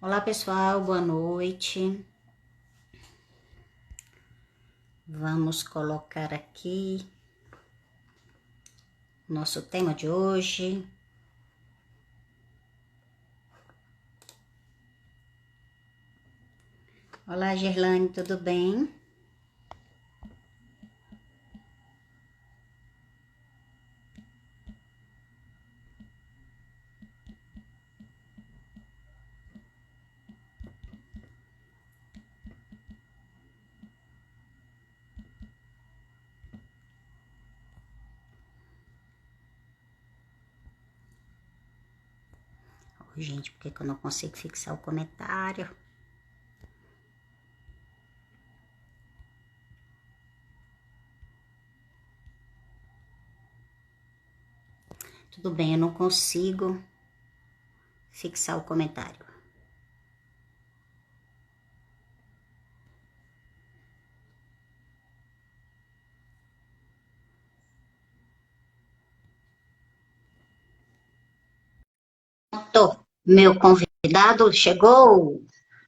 Olá pessoal, boa noite. Vamos colocar aqui nosso tema de hoje. Olá Gerlane, tudo bem? Gente, por que eu não consigo fixar o comentário? Tudo bem, eu não consigo fixar o comentário. Meu convidado chegou.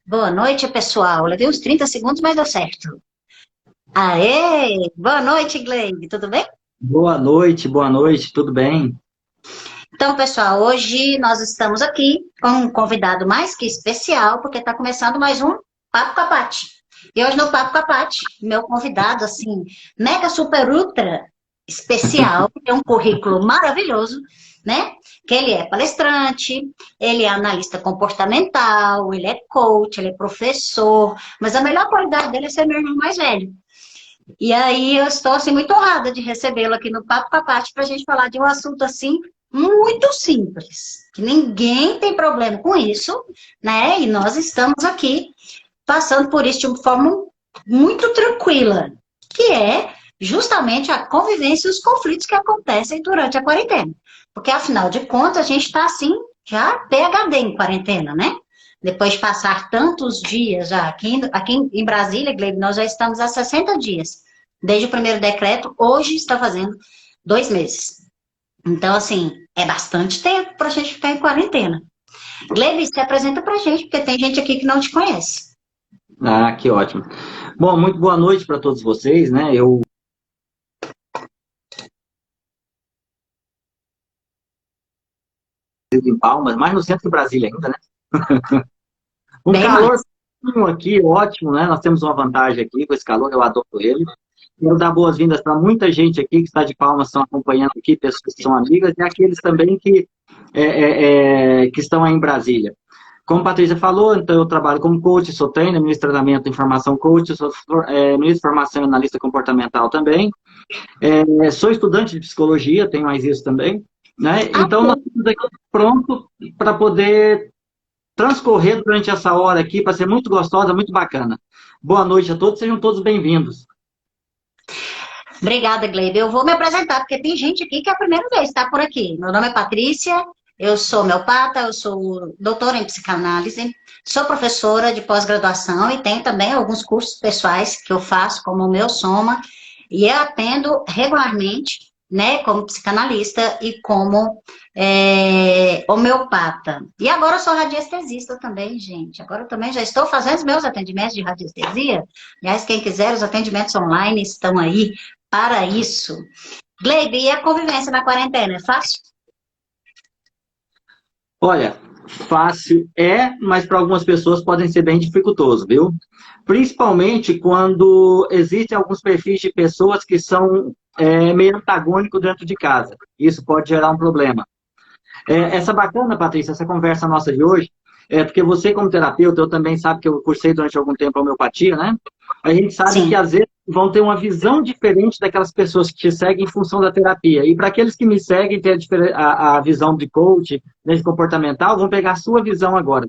Boa noite, pessoal. Levei uns 30 segundos, mas deu certo. Aê! Boa noite, Gleide. Tudo bem? Boa noite, tudo bem? Então, pessoal, hoje nós estamos aqui com um convidado mais que especial, porque está começando mais um Papo com a Paty. E hoje no Papo com a Paty, meu convidado, assim, mega super ultra especial, tem um currículo maravilhoso, né? Que ele é palestrante, ele é analista comportamental, ele é coach, ele é professor, mas a melhor qualidade dele é ser meu irmão mais velho. E aí eu estou assim, muito honrada de recebê-lo aqui no Papo com a Paty para a gente falar de um assunto assim muito simples, que ninguém tem problema com isso, né? E nós estamos aqui passando por isso de uma forma muito tranquila, que é justamente a convivência e os conflitos que acontecem durante a quarentena. Porque afinal de contas a gente está assim, já PhD em quarentena, né? Depois de passar tantos dias já aqui em Brasília, Glebe, nós já estamos há 60 dias. Desde o primeiro decreto, hoje está fazendo 2 meses. Então, assim, é bastante tempo para a gente ficar em quarentena. Glebe, se apresenta para a gente, porque tem gente aqui que não te conhece. Ah, que ótimo. Bom, muito boa noite para todos vocês, né? Eu vivo em Palmas, mais no centro de Brasília ainda, né? Um Bem calor mais. aqui, ótimo, né? Nós temos uma vantagem aqui com esse calor, eu adoro ele. Quero dar boas-vindas para muita gente aqui que está de Palmas, estão acompanhando aqui, pessoas que são amigas, e aqueles também que estão aí em Brasília. Como a Patrícia falou, então eu trabalho como coach, sou trainer, ministro de treinamento em formação coach, sou ministro de formação e analista comportamental também. Sou estudante de psicologia, tenho mais isso também, né? Ah, Então, nós estamos aqui pronto para poder transcorrer durante essa hora aqui, para ser muito gostosa, muito bacana. Boa noite a todos, sejam todos bem-vindos. obrigada, Gleibe. Eu vou me apresentar, porque tem gente aqui que é a primeira vez que está por aqui. Meu nome é Patrícia, eu sou homeopata, eu sou doutora em psicanálise, sou professora de pós-graduação e tenho também alguns cursos pessoais que eu faço, como o meu Soma, e eu atendo regularmente, né, como psicanalista e como homeopata. E agora eu sou radiestesista também, gente. Agora eu também já estou fazendo os meus atendimentos de radiestesia. Aliás, quem quiser, os atendimentos online estão aí para isso. Gleibe, e a convivência na quarentena, é fácil? Olha, fácil mas para algumas pessoas podem ser bem dificultoso, viu? Principalmente quando existem alguns perfis de pessoas que são meio antagônicos dentro de casa. Isso pode gerar um problema. Essa bacana, Patrícia, essa conversa nossa de hoje, porque você, como terapeuta, eu também sabe que eu cursei durante algum tempo a homeopatia, né? A gente sabe que Sim. às vezes vão ter uma visão diferente daquelas pessoas que te seguem em função da terapia. E para aqueles que me seguem, ter a visão de coach, né, de comportamental, vão pegar a sua visão agora.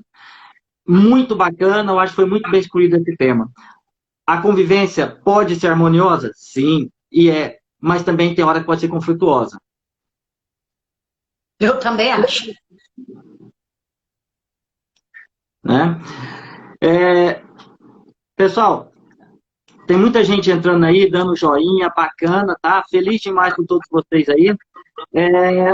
Muito bacana, eu acho que foi muito bem escolhido esse tema. A convivência pode ser harmoniosa? Sim, mas também tem hora que pode ser conflituosa, Eu também acho. né? É, pessoal, tem muita gente entrando aí, dando joinha, bacana, tá? Feliz demais com todos vocês aí.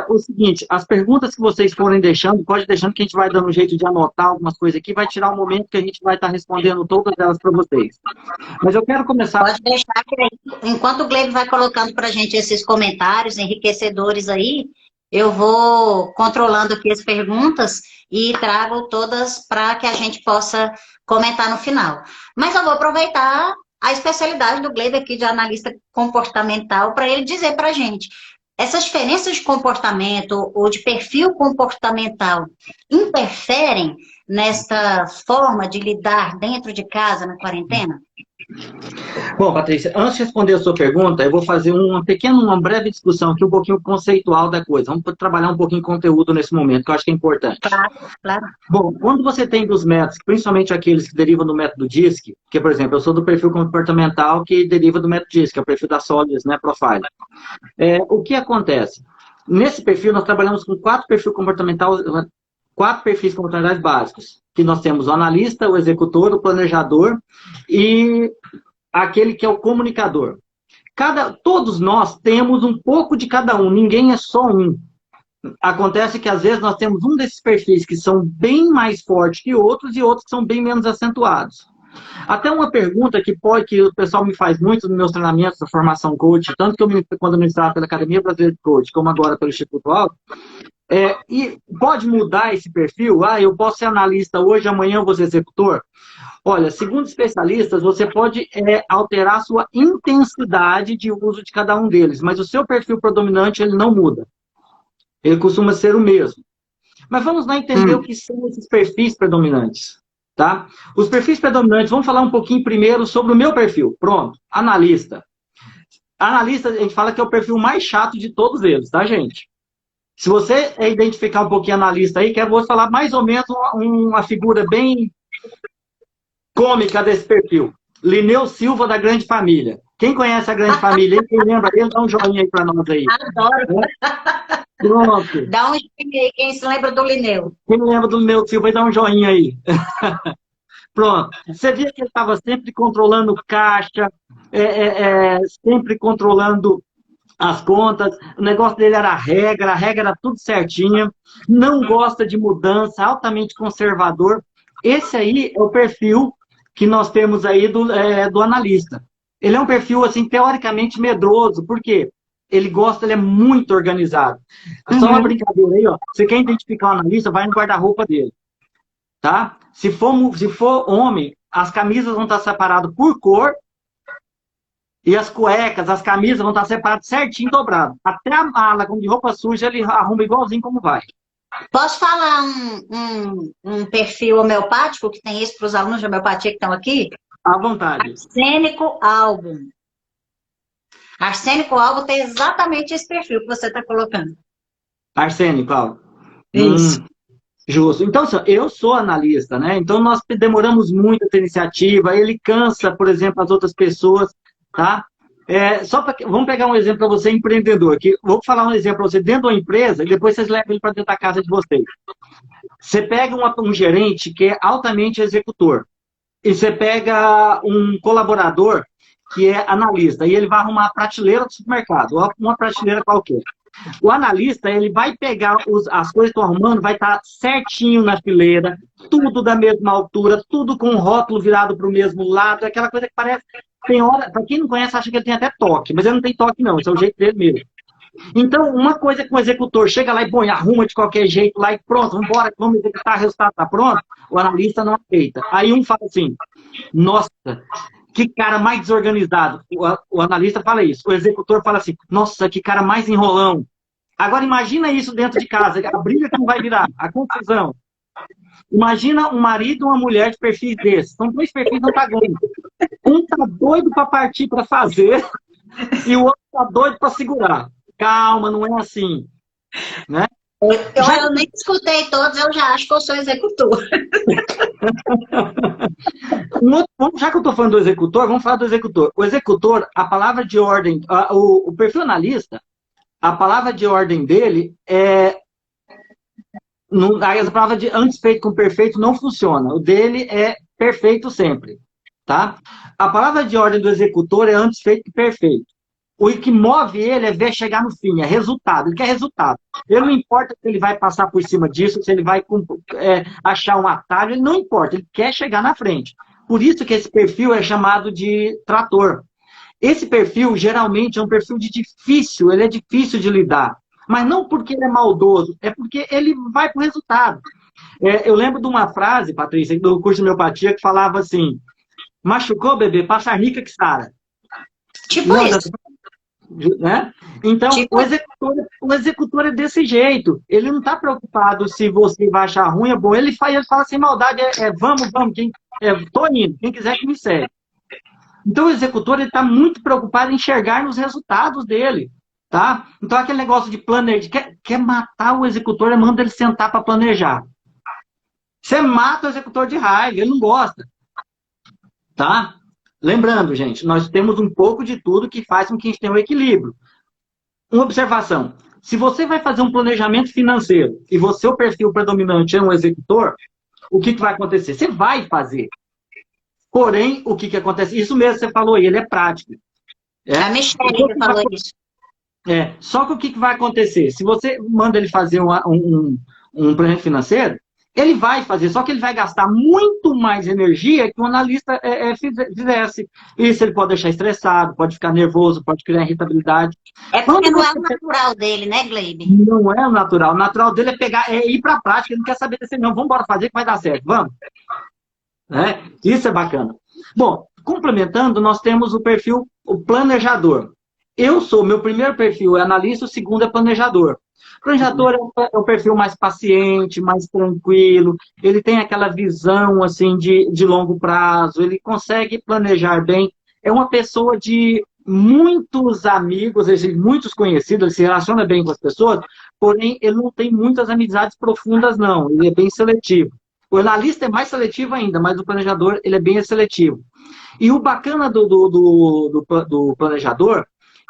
O seguinte, as perguntas que vocês forem deixando, pode deixando que a gente vai dando um jeito de anotar algumas coisas aqui, vai tirar um momento que a gente vai estar respondendo todas elas para vocês. Mas eu quero começar... Pode deixar que aí, enquanto o Glebe vai colocando para a gente esses comentários enriquecedores aí, eu vou controlando aqui as perguntas e trago todas para que a gente possa comentar no final. Mas eu vou aproveitar a especialidade do Glebe aqui de analista comportamental para ele dizer para a gente essas diferenças de comportamento ou de perfil comportamental interferem nesta forma de lidar dentro de casa na quarentena? Bom, Patrícia, antes de responder a sua pergunta, eu vou fazer uma breve discussão aqui, um pouquinho conceitual da coisa. Vamos trabalhar um pouquinho de conteúdo nesse momento, que eu acho que é importante. Claro, claro. Bom, quando você tem dos métodos, principalmente aqueles que derivam do método DISC, que, por exemplo, eu sou do perfil comportamental que deriva do método DISC, que é o perfil da Solids, né, Profile. O que acontece? Nesse perfil, nós trabalhamos com quatro perfis comportamentais básicos, que nós temos o analista, o executor, o planejador e aquele que é o comunicador. Todos nós temos um pouco de cada um, ninguém é só um. Acontece que, às vezes, nós temos um desses perfis que são bem mais fortes que outros e outros que são bem menos acentuados. Até uma pergunta que o pessoal me faz muito nos meus treinamentos da formação coach, tanto que quando eu ministrava pela Academia Brasileira de Coach, como agora pelo Instituto Alto, e pode mudar esse perfil? Eu posso ser analista hoje, amanhã eu vou ser executor? Olha, segundo especialistas, você pode alterar a sua intensidade de uso de cada um deles, mas o seu perfil predominante ele não muda. Ele costuma ser o mesmo. Mas vamos lá entender o que são esses perfis predominantes. Tá? Os perfis predominantes, vamos falar um pouquinho primeiro sobre o meu perfil. Pronto, analista. Analista, a gente fala que é o perfil mais chato de todos eles, tá, gente? Se você identificar um pouquinho analista aí, que eu vou falar mais ou menos uma figura bem cômica desse perfil. Lineu Silva, da Grande Família. Quem conhece a Grande Família? Quem lembra dele, dá um joinha aí para nós aí. Adoro. Pronto. Dá um joinha aí, quem se lembra do Lineu. Quem lembra do Lineu Silva, dá um joinha aí. Pronto. Você via que ele estava sempre controlando caixa, sempre controlando as contas, o negócio dele era a regra era tudo certinho, não gosta de mudança, altamente conservador. Esse aí é o perfil que nós temos aí do analista. Ele é um perfil, assim, teoricamente medroso, por quê? Ele é muito organizado. Só uma brincadeira aí, ó. Você quer identificar o analista, vai no guarda-roupa dele. Tá? Se for homem, as camisas vão estar separadas por cor e as cuecas, as camisas vão estar separadas certinho, dobrado. Até a mala, como de roupa suja, ele arruma igualzinho como vai. Posso falar um perfil homeopático que tem isso para os alunos de homeopatia que estão aqui? À vontade. Arsênico Album. Arsênico Album tem exatamente esse perfil que você está colocando. Arsênico Album. Isso. Justo. Então, eu sou analista, né? Então, nós demoramos muito essa iniciativa. Ele cansa, por exemplo, as outras pessoas, tá? Vamos pegar um exemplo para você, empreendedor. Vou falar um exemplo para você dentro de uma empresa e depois vocês levam ele para dentro da casa de vocês. Você pega um gerente que é altamente executor e você pega um colaborador que é analista e ele vai arrumar a prateleira do supermercado, ou uma prateleira qualquer. O analista, ele vai pegar as coisas que estão arrumando, vai estar certinho na fileira, tudo da mesma altura, tudo com o rótulo virado para o mesmo lado, aquela coisa que parece... Tem hora, para quem não conhece, acha que ele tem até toque, mas ele não tem toque não, esse é o jeito dele mesmo. Então, uma coisa que o executor chega lá e põe, arruma de qualquer jeito lá e pronto, vamos embora, vamos executar, o resultado está pronto, o analista não aceita. Aí um fala assim, nossa, que cara mais desorganizado. O analista fala isso, o executor fala assim, nossa, que cara mais enrolão. Agora imagina isso dentro de casa, a briga que não vai virar, a confusão. Imagina um marido e uma mulher de perfis desses, são dois perfis antagônicos. Um tá doido para partir para fazer e o outro tá doido para segurar. Calma, não é assim. Né? Eu nem escutei todos, eu já acho que eu sou executor. Já que eu estou falando do executor, vamos falar do executor. O executor, a palavra de ordem, o perfil analista, a palavra de ordem dele é... A palavra de antes feito com perfeito não funciona. O dele é perfeito sempre. Tá? A palavra de ordem do executor é antes feito que perfeito. O que move ele é ver chegar no fim, é resultado. Ele quer resultado. Ele não importa se ele vai passar por cima disso, se ele vai achar um atalho, ele não importa. Ele quer chegar na frente. Por isso que esse perfil é chamado de trator. Esse perfil, geralmente, é um perfil difícil, ele é difícil de lidar. Mas não porque ele é maldoso, é porque ele vai para o resultado. Eu lembro de uma frase, Patrícia, do curso de homeopatia, que falava assim: machucou, bebê, passa a rica que sara. Tipo isso. Né? Então, Tipo... o executor é desse jeito. Ele não está preocupado se você vai achar ruim ou bom. Ele fala sem maldade, vamos, tô indo, quem quiser que me segue. Então, o executor está muito preocupado em enxergar nos resultados dele. Tá? Então, aquele negócio de planejar, quer matar o executor, manda ele sentar para planejar. Você mata o executor de raiva, ele não gosta. Tá? Lembrando, gente, nós temos um pouco de tudo que faz com que a gente tenha um equilíbrio. Uma observação. Se você vai fazer um planejamento financeiro e você, o perfil predominante, é um executor, o que vai acontecer? Você vai fazer. Porém, o que acontece? Isso mesmo que você falou aí, ele é prático. A Michelle que falou isso. Só que o que vai acontecer? Se você manda ele fazer um planejamento financeiro, ele vai fazer, só que ele vai gastar muito mais energia que um analista fizesse. Isso ele pode deixar estressado, pode ficar nervoso, pode criar irritabilidade. É porque não é o natural dele, né, Gleibe? Não é o natural. O natural dele é ir para a prática, ele não quer saber desse não. Vamos embora fazer que vai dar certo, vamos. Isso é bacana. Bom, complementando, nós temos o perfil, o planejador. Meu primeiro perfil é analista, o segundo é planejador. O planejador é um perfil mais paciente, mais tranquilo, ele tem aquela visão assim, de longo prazo, ele consegue planejar bem. É uma pessoa de muitos amigos, muitos conhecidos, ele se relaciona bem com as pessoas, porém ele não tem muitas amizades profundas, não. Ele é bem seletivo. O analista é mais seletivo ainda, mas o planejador ele é bem seletivo. E o bacana do planejador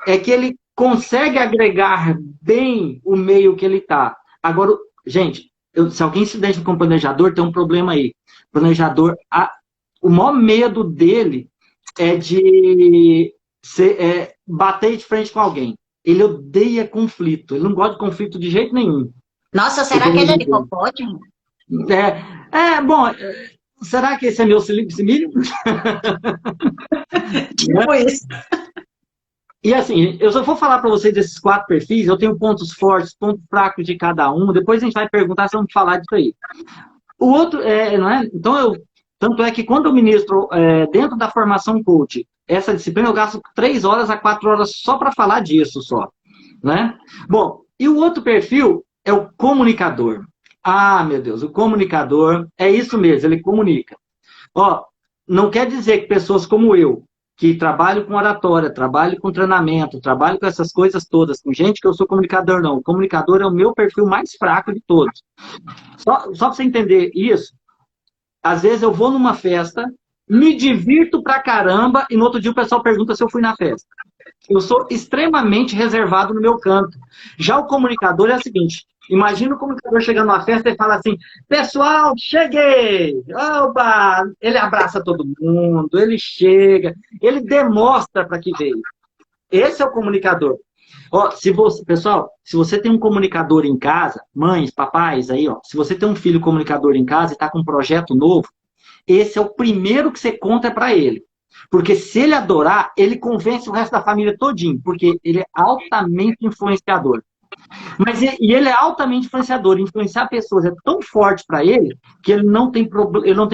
é que ele consegue agregar bem o meio que ele está. Agora, gente, se alguém se identifica com planejador, tem um problema aí. Planejador, o maior medo dele é de bater de frente com alguém. Ele odeia conflito. Ele não gosta de conflito de jeito nenhum. Nossa, será que ele é hipopótamo? Bom, será que esse é meu simílio? Tipo isso. E assim, eu só vou falar para vocês desses 4 perfis, eu tenho pontos fortes, pontos fracos de cada um, depois a gente vai perguntar se vamos falar disso aí. O outro, não é? Então, tanto é que quando eu ministro dentro da formação coach, essa disciplina eu gasto 3 horas a 4 horas só para falar disso só. Né? Bom, e o outro perfil é o comunicador. Ah, meu Deus, o comunicador é isso mesmo, ele comunica. Não quer dizer que pessoas como eu, que trabalho com oratória, trabalho com treinamento, trabalho com essas coisas todas, com gente que eu sou comunicador, não. O comunicador é o meu perfil mais fraco de todos. Só para você entender isso, às vezes eu vou numa festa, me divirto pra caramba, e no outro dia o pessoal pergunta se eu fui na festa. Eu sou extremamente reservado no meu canto. Já o comunicador é o seguinte, imagina o comunicador chegando numa festa e fala assim, pessoal, cheguei! Oba! Ele abraça todo mundo, ele chega, ele demonstra para que veio. Esse é o comunicador. Pessoal, se você tem um comunicador em casa, mães, papais, aí, se você tem um filho comunicador em casa e está com um projeto novo, esse é o primeiro que você conta para ele. Porque se ele adorar, ele convence o resto da família todinho, porque ele é altamente influenciador. E ele é altamente influenciador. Influenciar pessoas é tão forte para ele que ele não tem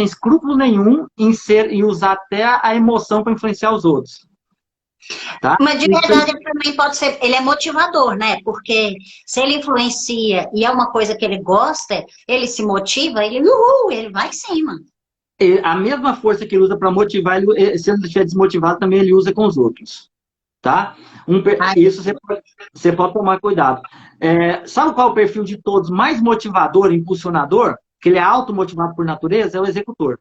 escrúpulo nenhum em usar até a emoção para influenciar os outros. Tá? Mas de verdade ele também pode ser, ele é motivador, né? Porque se ele influencia e é uma coisa que ele gosta, ele se motiva, ele vai em cima. A mesma força que ele usa para motivar, se ele estiver desmotivado, também ele usa com os outros. Tá? Isso você pode tomar cuidado. Sabe qual é o perfil de todos mais motivador, impulsionador? Que ele é automotivado por natureza? É o executor.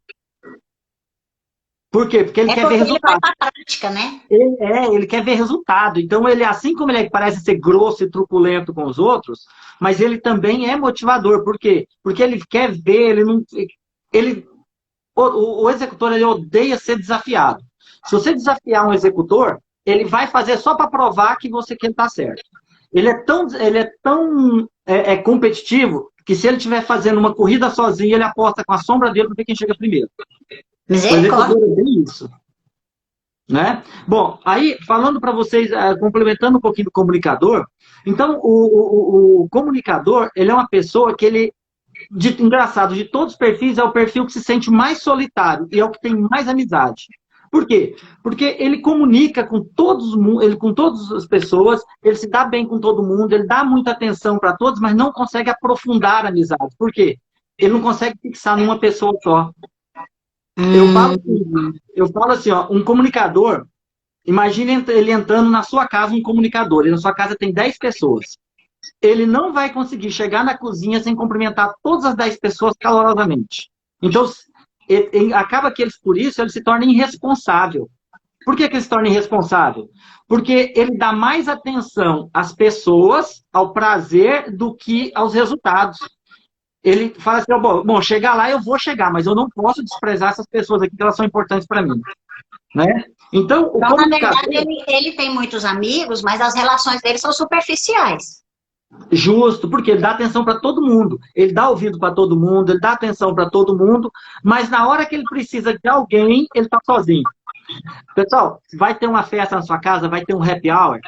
Por quê? Porque ele quer ver resultado. Ele vai pra prática, né? Ele quer ver resultado. Então, ele, assim como ele parece ser grosso e truculento com os outros, mas ele também é motivador. Por quê? Porque ele quer ver, o executor ele odeia ser desafiado. Se você desafiar um executor, ele vai fazer só para provar que você quer estar certo. Ele é tão competitivo que se ele estiver fazendo uma corrida sozinho, ele aposta com a sombra dele para ver quem chega primeiro. O executor é bem isso. Né? Bom, aí, falando para vocês, complementando um pouquinho do comunicador, então, o comunicador, ele é uma pessoa que ele, engraçado, de todos os perfis, é o perfil que se sente mais solitário e é o que tem mais amizade. Por quê? Porque ele comunica com com todas as pessoas, ele se dá bem com todo mundo, ele dá muita atenção para todos, mas não consegue aprofundar a amizade. Por quê? Ele não consegue fixar numa pessoa só. Eu falo assim, ó, um comunicador, imagine ele entrando na sua casa, um comunicador, e na sua casa tem 10 pessoas. Ele não vai conseguir chegar na cozinha sem cumprimentar todas as 10 pessoas calorosamente. Então, acaba que por isso, ele se torna irresponsável. Por que ele se torna irresponsável? Porque ele dá mais atenção às pessoas, ao prazer, do que aos resultados. Ele fala assim, bom, chegar lá eu vou chegar, mas eu não posso desprezar essas pessoas aqui, que elas são importantes para mim. Né? Então, na verdade, ele tem muitos amigos, mas as relações dele são superficiais. Justo, porque ele dá atenção para todo mundo, ele dá ouvido para todo mundo, ele dá atenção para todo mundo, mas na hora que ele precisa de alguém, ele está sozinho. Pessoal, vai ter uma festa na sua casa, vai ter um happy hour,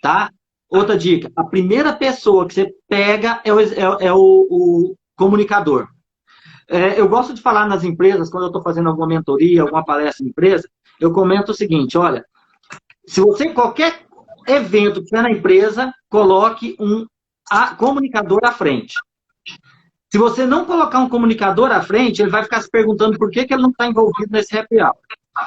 tá? Outra dica, a primeira pessoa que você pega é o comunicador. Eu gosto de falar nas empresas, quando eu estou fazendo alguma mentoria, alguma palestra em empresa, eu comento o seguinte, olha, se você, qualquer evento que tiver na empresa, coloque um comunicador à frente. Se você não colocar um comunicador à frente, ele vai ficar se perguntando por que ele não está envolvido nesse happy hour.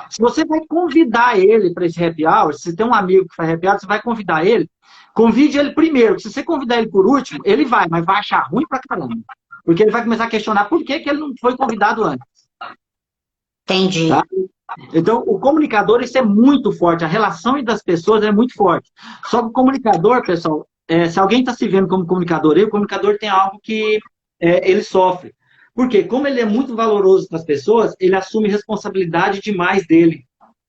Se você vai convidar ele para esse happy hour, se tem um amigo que faz happy hour, você vai convidar ele, convide ele primeiro. Se você convidar ele por último, ele vai, mas vai achar ruim pra caramba. Porque ele vai começar a questionar por que ele não foi convidado antes. Entendi. Tá? Então, o comunicador, isso é muito forte. A relação das pessoas é muito forte. Só que o comunicador, pessoal, se alguém está se vendo como comunicador, o comunicador tem algo que ele sofre. Por quê? Como ele é muito valoroso para as pessoas, ele assume responsabilidade demais dele,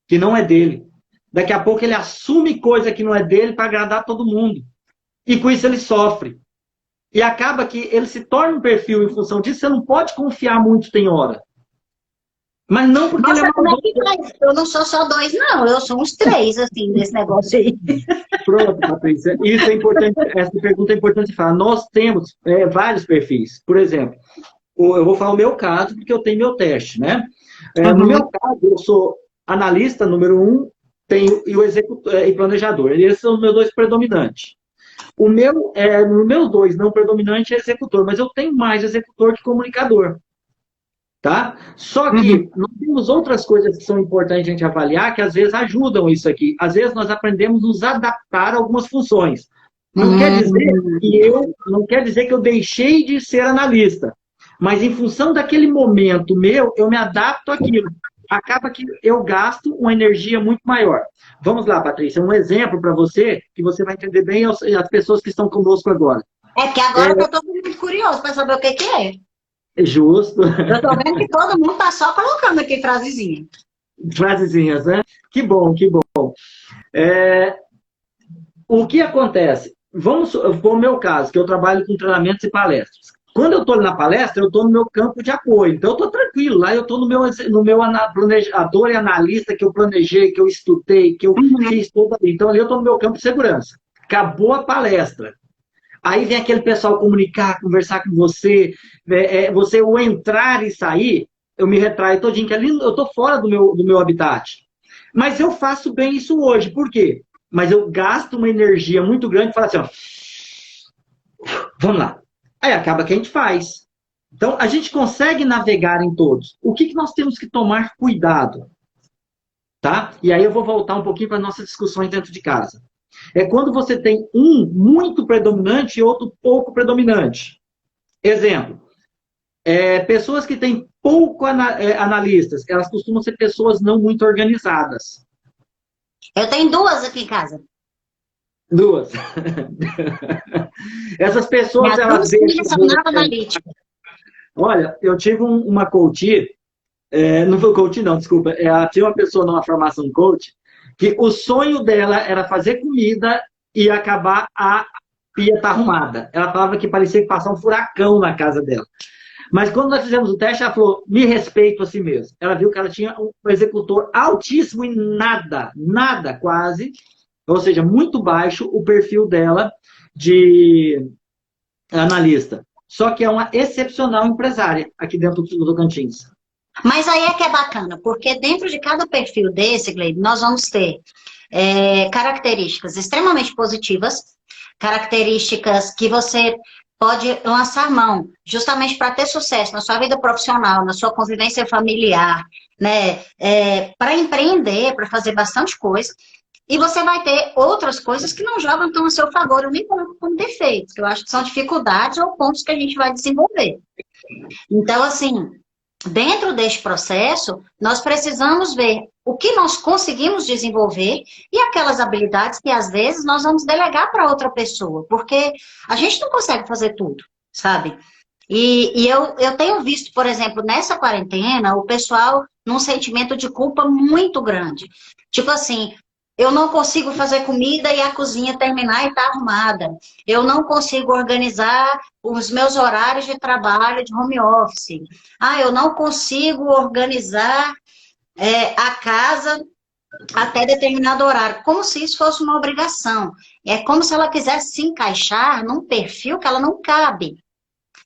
que não é dele. Daqui a pouco ele assume coisa que não é dele para agradar todo mundo. E com isso ele sofre. E acaba que ele se torna um perfil em função disso, você não pode confiar muito, tem hora. Mas não porque ele é maldoso. Eu não sou só 2, não. Eu sou uns 3, assim, nesse negócio aí. Pronto, Patrícia. Isso é importante. Essa pergunta é importante falar. Nós temos vários perfis. Por exemplo, eu vou falar o meu caso, porque eu tenho meu teste, né? No meu caso, eu sou analista número 1, e o executor e planejador. Esses são os meus 2 predominantes. O meu 2 não predominante é executor, mas eu tenho mais executor que comunicador. Tá? Só que nós temos outras coisas que são importantes a gente avaliar, que às vezes ajudam isso aqui. Às vezes nós aprendemos a nos adaptar a algumas funções. Não quer dizer que eu deixei de ser analista, mas em função daquele momento meu, eu me adapto àquilo. Acaba que eu gasto uma energia muito maior. Vamos lá, Patrícia, um exemplo para você, que você vai entender bem as pessoas que estão conosco agora. Que agora eu estou muito curioso para saber o que é. Justo. Eu estou vendo que todo mundo está só colocando aqui frasezinhas. Frasezinhas, né? Que bom, que bom. O que acontece? Vamos por o meu caso, que eu trabalho com treinamentos e palestras. Quando eu estou na palestra, eu estou no meu campo de apoio. Então, eu estou tranquilo. Lá eu estou no meu planejador e analista que eu planejei, que eu estudei, que eu fiz tudo ali. Então, ali eu estou no meu campo de segurança. Acabou a palestra. Aí vem aquele pessoal comunicar, conversar com você. Você o entrar e sair, eu me retraio todinho, que ali eu estou fora do meu habitat. Mas eu faço bem isso hoje. Por quê? Mas eu gasto uma energia muito grande e falo assim, ó, vamos lá. Aí acaba que a gente faz. Então, a gente consegue navegar em todos. O que nós temos que tomar cuidado? Tá? E aí eu vou voltar um pouquinho para nossas discussões dentro de casa. É quando você tem um muito predominante e outro pouco predominante. Exemplo. Pessoas que têm pouco analistas, elas costumam ser pessoas não muito organizadas. Eu tenho 2 aqui em casa. 2. Essas pessoas, elas deixam... Olha, eu tive uma coach, não foi coach não, desculpa, tinha uma pessoa numa formação coach, que o sonho dela era fazer comida e acabar a pia tá arrumada. Ela falava que parecia que passar um furacão na casa dela. Mas quando nós fizemos o teste, ela falou, me respeito a si mesmo. Ela viu que ela tinha um executor altíssimo e nada quase, ou seja, muito baixo o perfil dela de analista. Só que é uma excepcional empresária aqui dentro do Tocantins. Mas aí é que é bacana, porque dentro de cada perfil desse, Gleide, nós vamos ter características extremamente positivas, características que você pode lançar mão, justamente para ter sucesso na sua vida profissional, na sua convivência familiar, né? Para empreender, para fazer bastante coisa. E você vai ter outras coisas que não jogam tão a seu favor, eu nem coloco como defeitos, que eu acho que são dificuldades ou pontos que a gente vai desenvolver. Então, assim, dentro deste processo, nós precisamos ver o que nós conseguimos desenvolver e aquelas habilidades que, às vezes, nós vamos delegar para outra pessoa, porque a gente não consegue fazer tudo, sabe? E eu tenho visto, por exemplo, nessa quarentena, o pessoal num sentimento de culpa muito grande. Tipo assim, eu não consigo fazer comida e a cozinha terminar e estar arrumada. Eu não consigo organizar os meus horários de trabalho de home office. Eu não consigo organizar a casa até determinado horário. Como se isso fosse uma obrigação. É como se ela quisesse se encaixar num perfil que ela não cabe.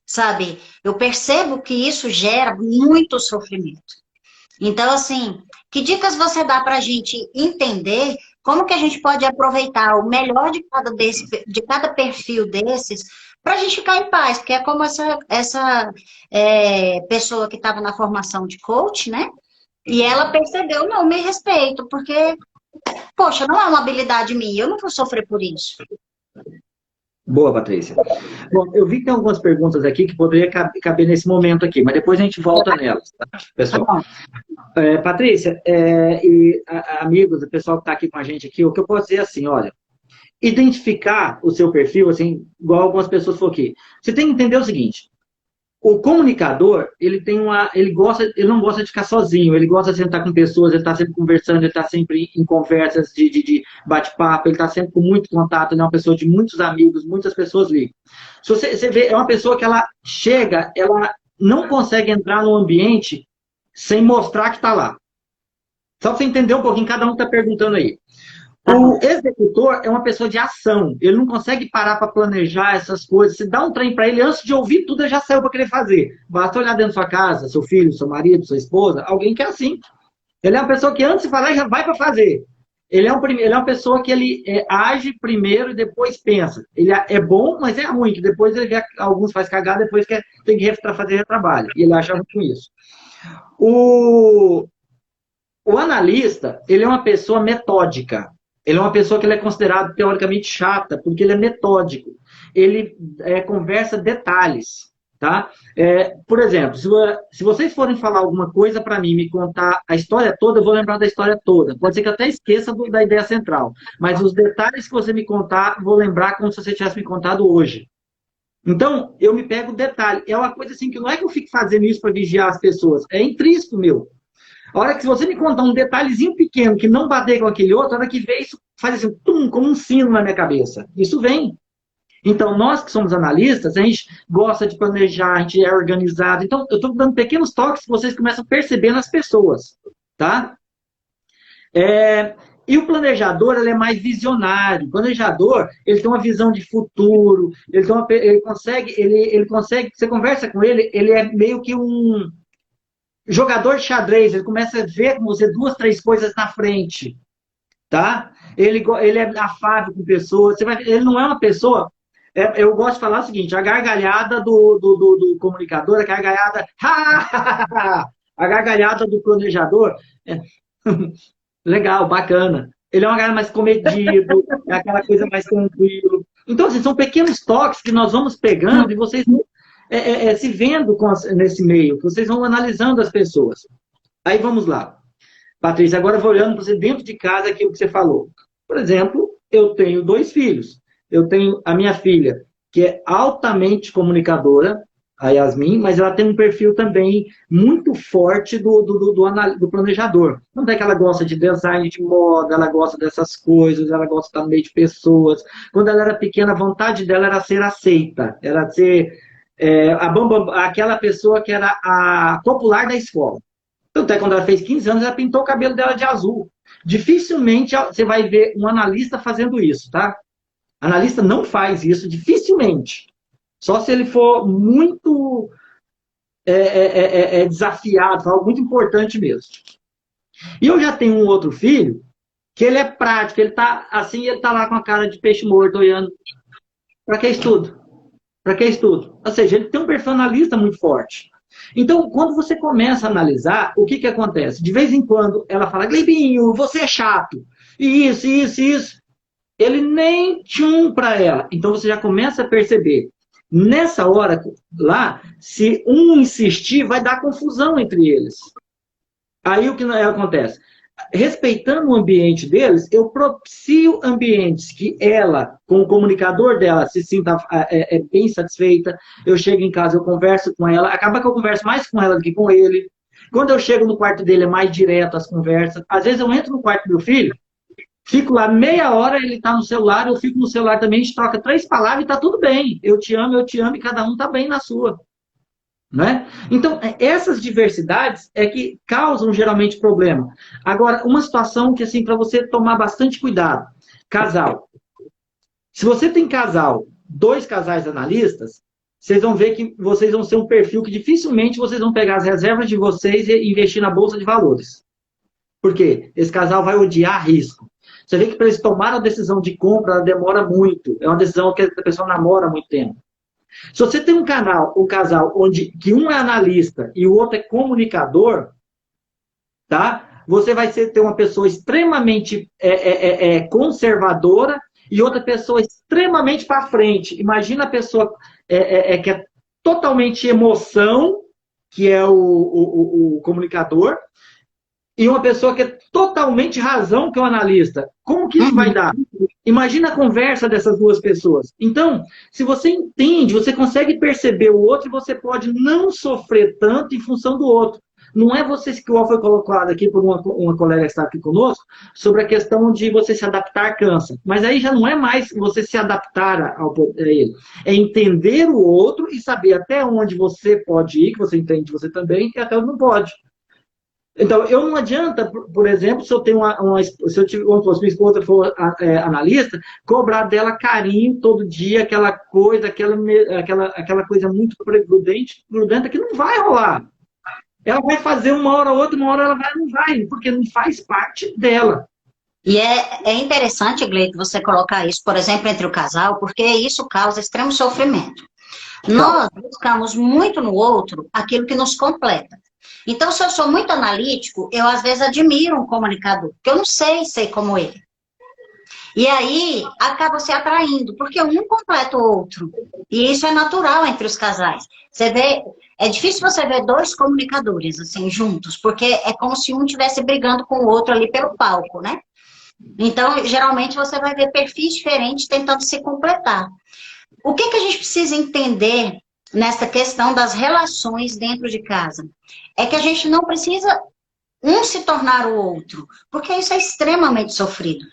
Sabe? Eu percebo que isso gera muito sofrimento. Então, assim, que dicas você dá para a gente entender como que a gente pode aproveitar o melhor de cada perfil desses para a gente ficar em paz? Porque é como essa pessoa que estava na formação de coach, né? E ela percebeu, não, me respeito, porque, poxa, não é uma habilidade minha, eu não vou sofrer por isso. Boa, Patrícia. Bom, eu vi que tem algumas perguntas aqui que poderia caber nesse momento aqui, mas depois a gente volta nelas, tá, pessoal? Tá bom. Patrícia, amigos, o pessoal que está aqui com a gente aqui, o que eu posso dizer é assim, olha, identificar o seu perfil, assim, igual algumas pessoas falaram aqui. Você tem que entender o seguinte, o comunicador, ele não gosta de ficar sozinho, ele gosta de sentar com pessoas, ele está sempre conversando, ele está sempre em conversas de bate-papo, ele está sempre com muito contato, ele é uma pessoa de muitos amigos, muitas pessoas ligam. Se você vê, é uma pessoa que ela chega, ela não consegue entrar no ambiente sem mostrar que está lá. Só para você entender um pouquinho, cada um está perguntando aí. O executor é uma pessoa de ação. Ele não consegue parar para planejar essas coisas. Se dá um trem para ele, antes de ouvir tudo, ele já saiu para querer fazer. Basta olhar dentro da sua casa, seu filho, seu marido, sua esposa, alguém que é assim. Ele é uma pessoa que antes de falar, já vai para fazer. Ele é uma pessoa que ele age primeiro e depois pensa. Ele é bom, mas é ruim, que depois ele vê alguns faz cagada, depois tem que fazer retrabalho. E ele acha ruim com isso. O analista, ele é uma pessoa metódica. Ele é uma pessoa que ele é considerado teoricamente chata, porque ele é metódico. Ele conversa detalhes, tá? Por exemplo, se vocês forem falar alguma coisa para mim, me contar a história toda, eu vou lembrar da história toda. Pode ser que eu até esqueça da ideia central, mas os detalhes que você me contar, eu vou lembrar como se você tivesse me contado hoje. Então, eu me pego o detalhe. É uma coisa assim que não é que eu fique fazendo isso para vigiar as pessoas, é intrínseco meu. A hora que você me contar um detalhezinho pequeno que não bater com aquele outro, a hora que vê isso, faz assim, tum, como um sino na minha cabeça. Isso vem. Então, nós que somos analistas, a gente gosta de planejar, a gente é organizado. Então, eu estou dando pequenos toques que vocês começam a perceber nas pessoas. Tá? E o planejador, ele é mais visionário. O planejador, ele tem uma visão de futuro, ele consegue, você conversa com ele, ele é meio que um jogador de xadrez, ele começa a ver com você 2, 3 coisas na frente, tá? Ele é afável com pessoas, ele não é uma pessoa, eu gosto de falar o seguinte, a gargalhada do comunicador, a gargalhada, a gargalhada do planejador, legal, bacana. Ele é uma galera mais comedido, é aquela coisa mais tranquila. Então, assim, são pequenos toques que nós vamos pegando e vocês vão se vendo nesse meio, que vocês vão analisando as pessoas. Aí vamos lá. Patrícia, agora eu vou olhando para você dentro de casa aquilo que você falou. Por exemplo, eu tenho 2 filhos. Eu tenho a minha filha, que é altamente comunicadora, a Yasmin, mas ela tem um perfil também muito forte do planejador. Tanto é que ela gosta de design de moda, ela gosta dessas coisas, ela gosta de estar no meio de pessoas. Quando ela era pequena, a vontade dela era ser aceita, era ser aquela pessoa que era a popular da escola. Tanto é que quando ela fez 15 anos, ela pintou o cabelo dela de azul. Dificilmente você vai ver um analista fazendo isso, tá? Analista não faz isso, dificilmente. Só se ele for muito desafiado, algo muito importante mesmo. E eu já tenho um outro filho, que ele é prático, ele tá assim, ele tá lá com a cara de peixe morto, olhando. Para que estudo? Para que estudo? Ou seja, ele tem um perfil analista muito forte. Então, quando você começa a analisar, o que acontece? De vez em quando, ela fala, Glebinho, você é chato. Isso, isso, isso. Ele nem tchum para ela. Então, você já começa a perceber. Nessa hora, lá, se um insistir, vai dar confusão entre eles. Aí, o que acontece? Respeitando o ambiente deles, eu propicio ambientes que ela, com o comunicador dela, se sinta bem satisfeita. Eu chego em casa, eu converso com ela. Acaba que eu converso mais com ela do que com ele. Quando eu chego no quarto dele, é mais direto as conversas. Às vezes eu entro no quarto do meu filho, fico lá meia hora, ele está no celular, eu fico no celular também, a gente troca 3 palavras e está tudo bem. Eu te amo, e cada um está bem na sua. Né? Então, essas diversidades é que causam geralmente problema. Agora, uma situação que, assim, para você tomar bastante cuidado. Casal. Se você tem casal, 2 casais analistas, vocês vão ver que vocês vão ser um perfil que dificilmente vocês vão pegar as reservas de vocês e investir na bolsa de valores. Por quê? Esse casal vai odiar risco. Você vê que para eles tomarem a decisão de compra, ela demora muito. É uma decisão que a pessoa namora há muito tempo. Se você tem um casal onde que um é analista e o outro é comunicador, tá? Você vai ter uma pessoa extremamente conservadora e outra pessoa extremamente para frente. Imagina a pessoa que é totalmente emoção, que é o comunicador, e uma pessoa que é totalmente razão, que é o analista. Como que isso vai dar? Imagina a conversa dessas 2 pessoas. Então, se você entende, você consegue perceber o outro e você pode não sofrer tanto em função do outro. Não é você que foi colocado aqui por uma colega que está aqui conosco, sobre a questão de você se adaptar cansa. Mas aí já não é mais você se adaptar a ele. É entender o outro e saber até onde você pode ir, que você entende você também, e até onde não pode. Então, eu não adianta, por exemplo, se eu tenho se eu tiver, se minha esposa for analista, cobrar dela carinho todo dia, aquela coisa, aquela coisa muito grudenta, que não vai rolar. Ela vai fazer uma hora ou outra, uma hora ela não vai, porque não faz parte dela. E é interessante, Gleito, você colocar isso, por exemplo, entre o casal, porque isso causa extremo sofrimento. Nós buscamos muito no outro aquilo que nos completa. Então, se eu sou muito analítico, eu às vezes admiro um comunicador, porque eu não sei como ele. E aí, acaba se atraindo, porque um completa o outro. E isso é natural entre os casais. Você vê, é difícil você ver 2 comunicadores, assim, juntos, porque é como se um estivesse brigando com o outro ali pelo palco, né? Então, geralmente, você vai ver perfis diferentes tentando se completar. O que a gente precisa entender nessa questão das relações dentro de casa? É que a gente não precisa um se tornar o outro, porque isso é extremamente sofrido.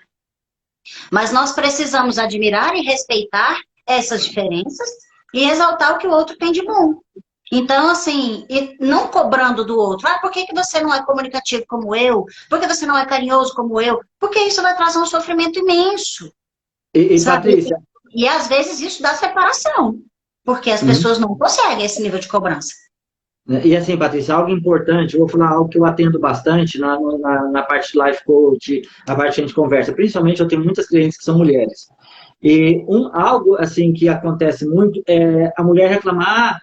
Mas nós precisamos admirar e respeitar essas diferenças e exaltar o que o outro tem de bom. Então, assim, e não cobrando do outro. Por que você não é comunicativo como eu? Por que você não é carinhoso como eu? Porque isso vai trazer um sofrimento imenso. E Patrícia? E às vezes isso dá separação, porque as pessoas não conseguem esse nível de cobrança. E assim, Patrícia, algo importante, eu vou falar algo que eu atendo bastante na parte de life coach, na parte que a gente conversa. Principalmente, eu tenho muitas clientes que são mulheres. E algo assim que acontece muito é a mulher reclamar: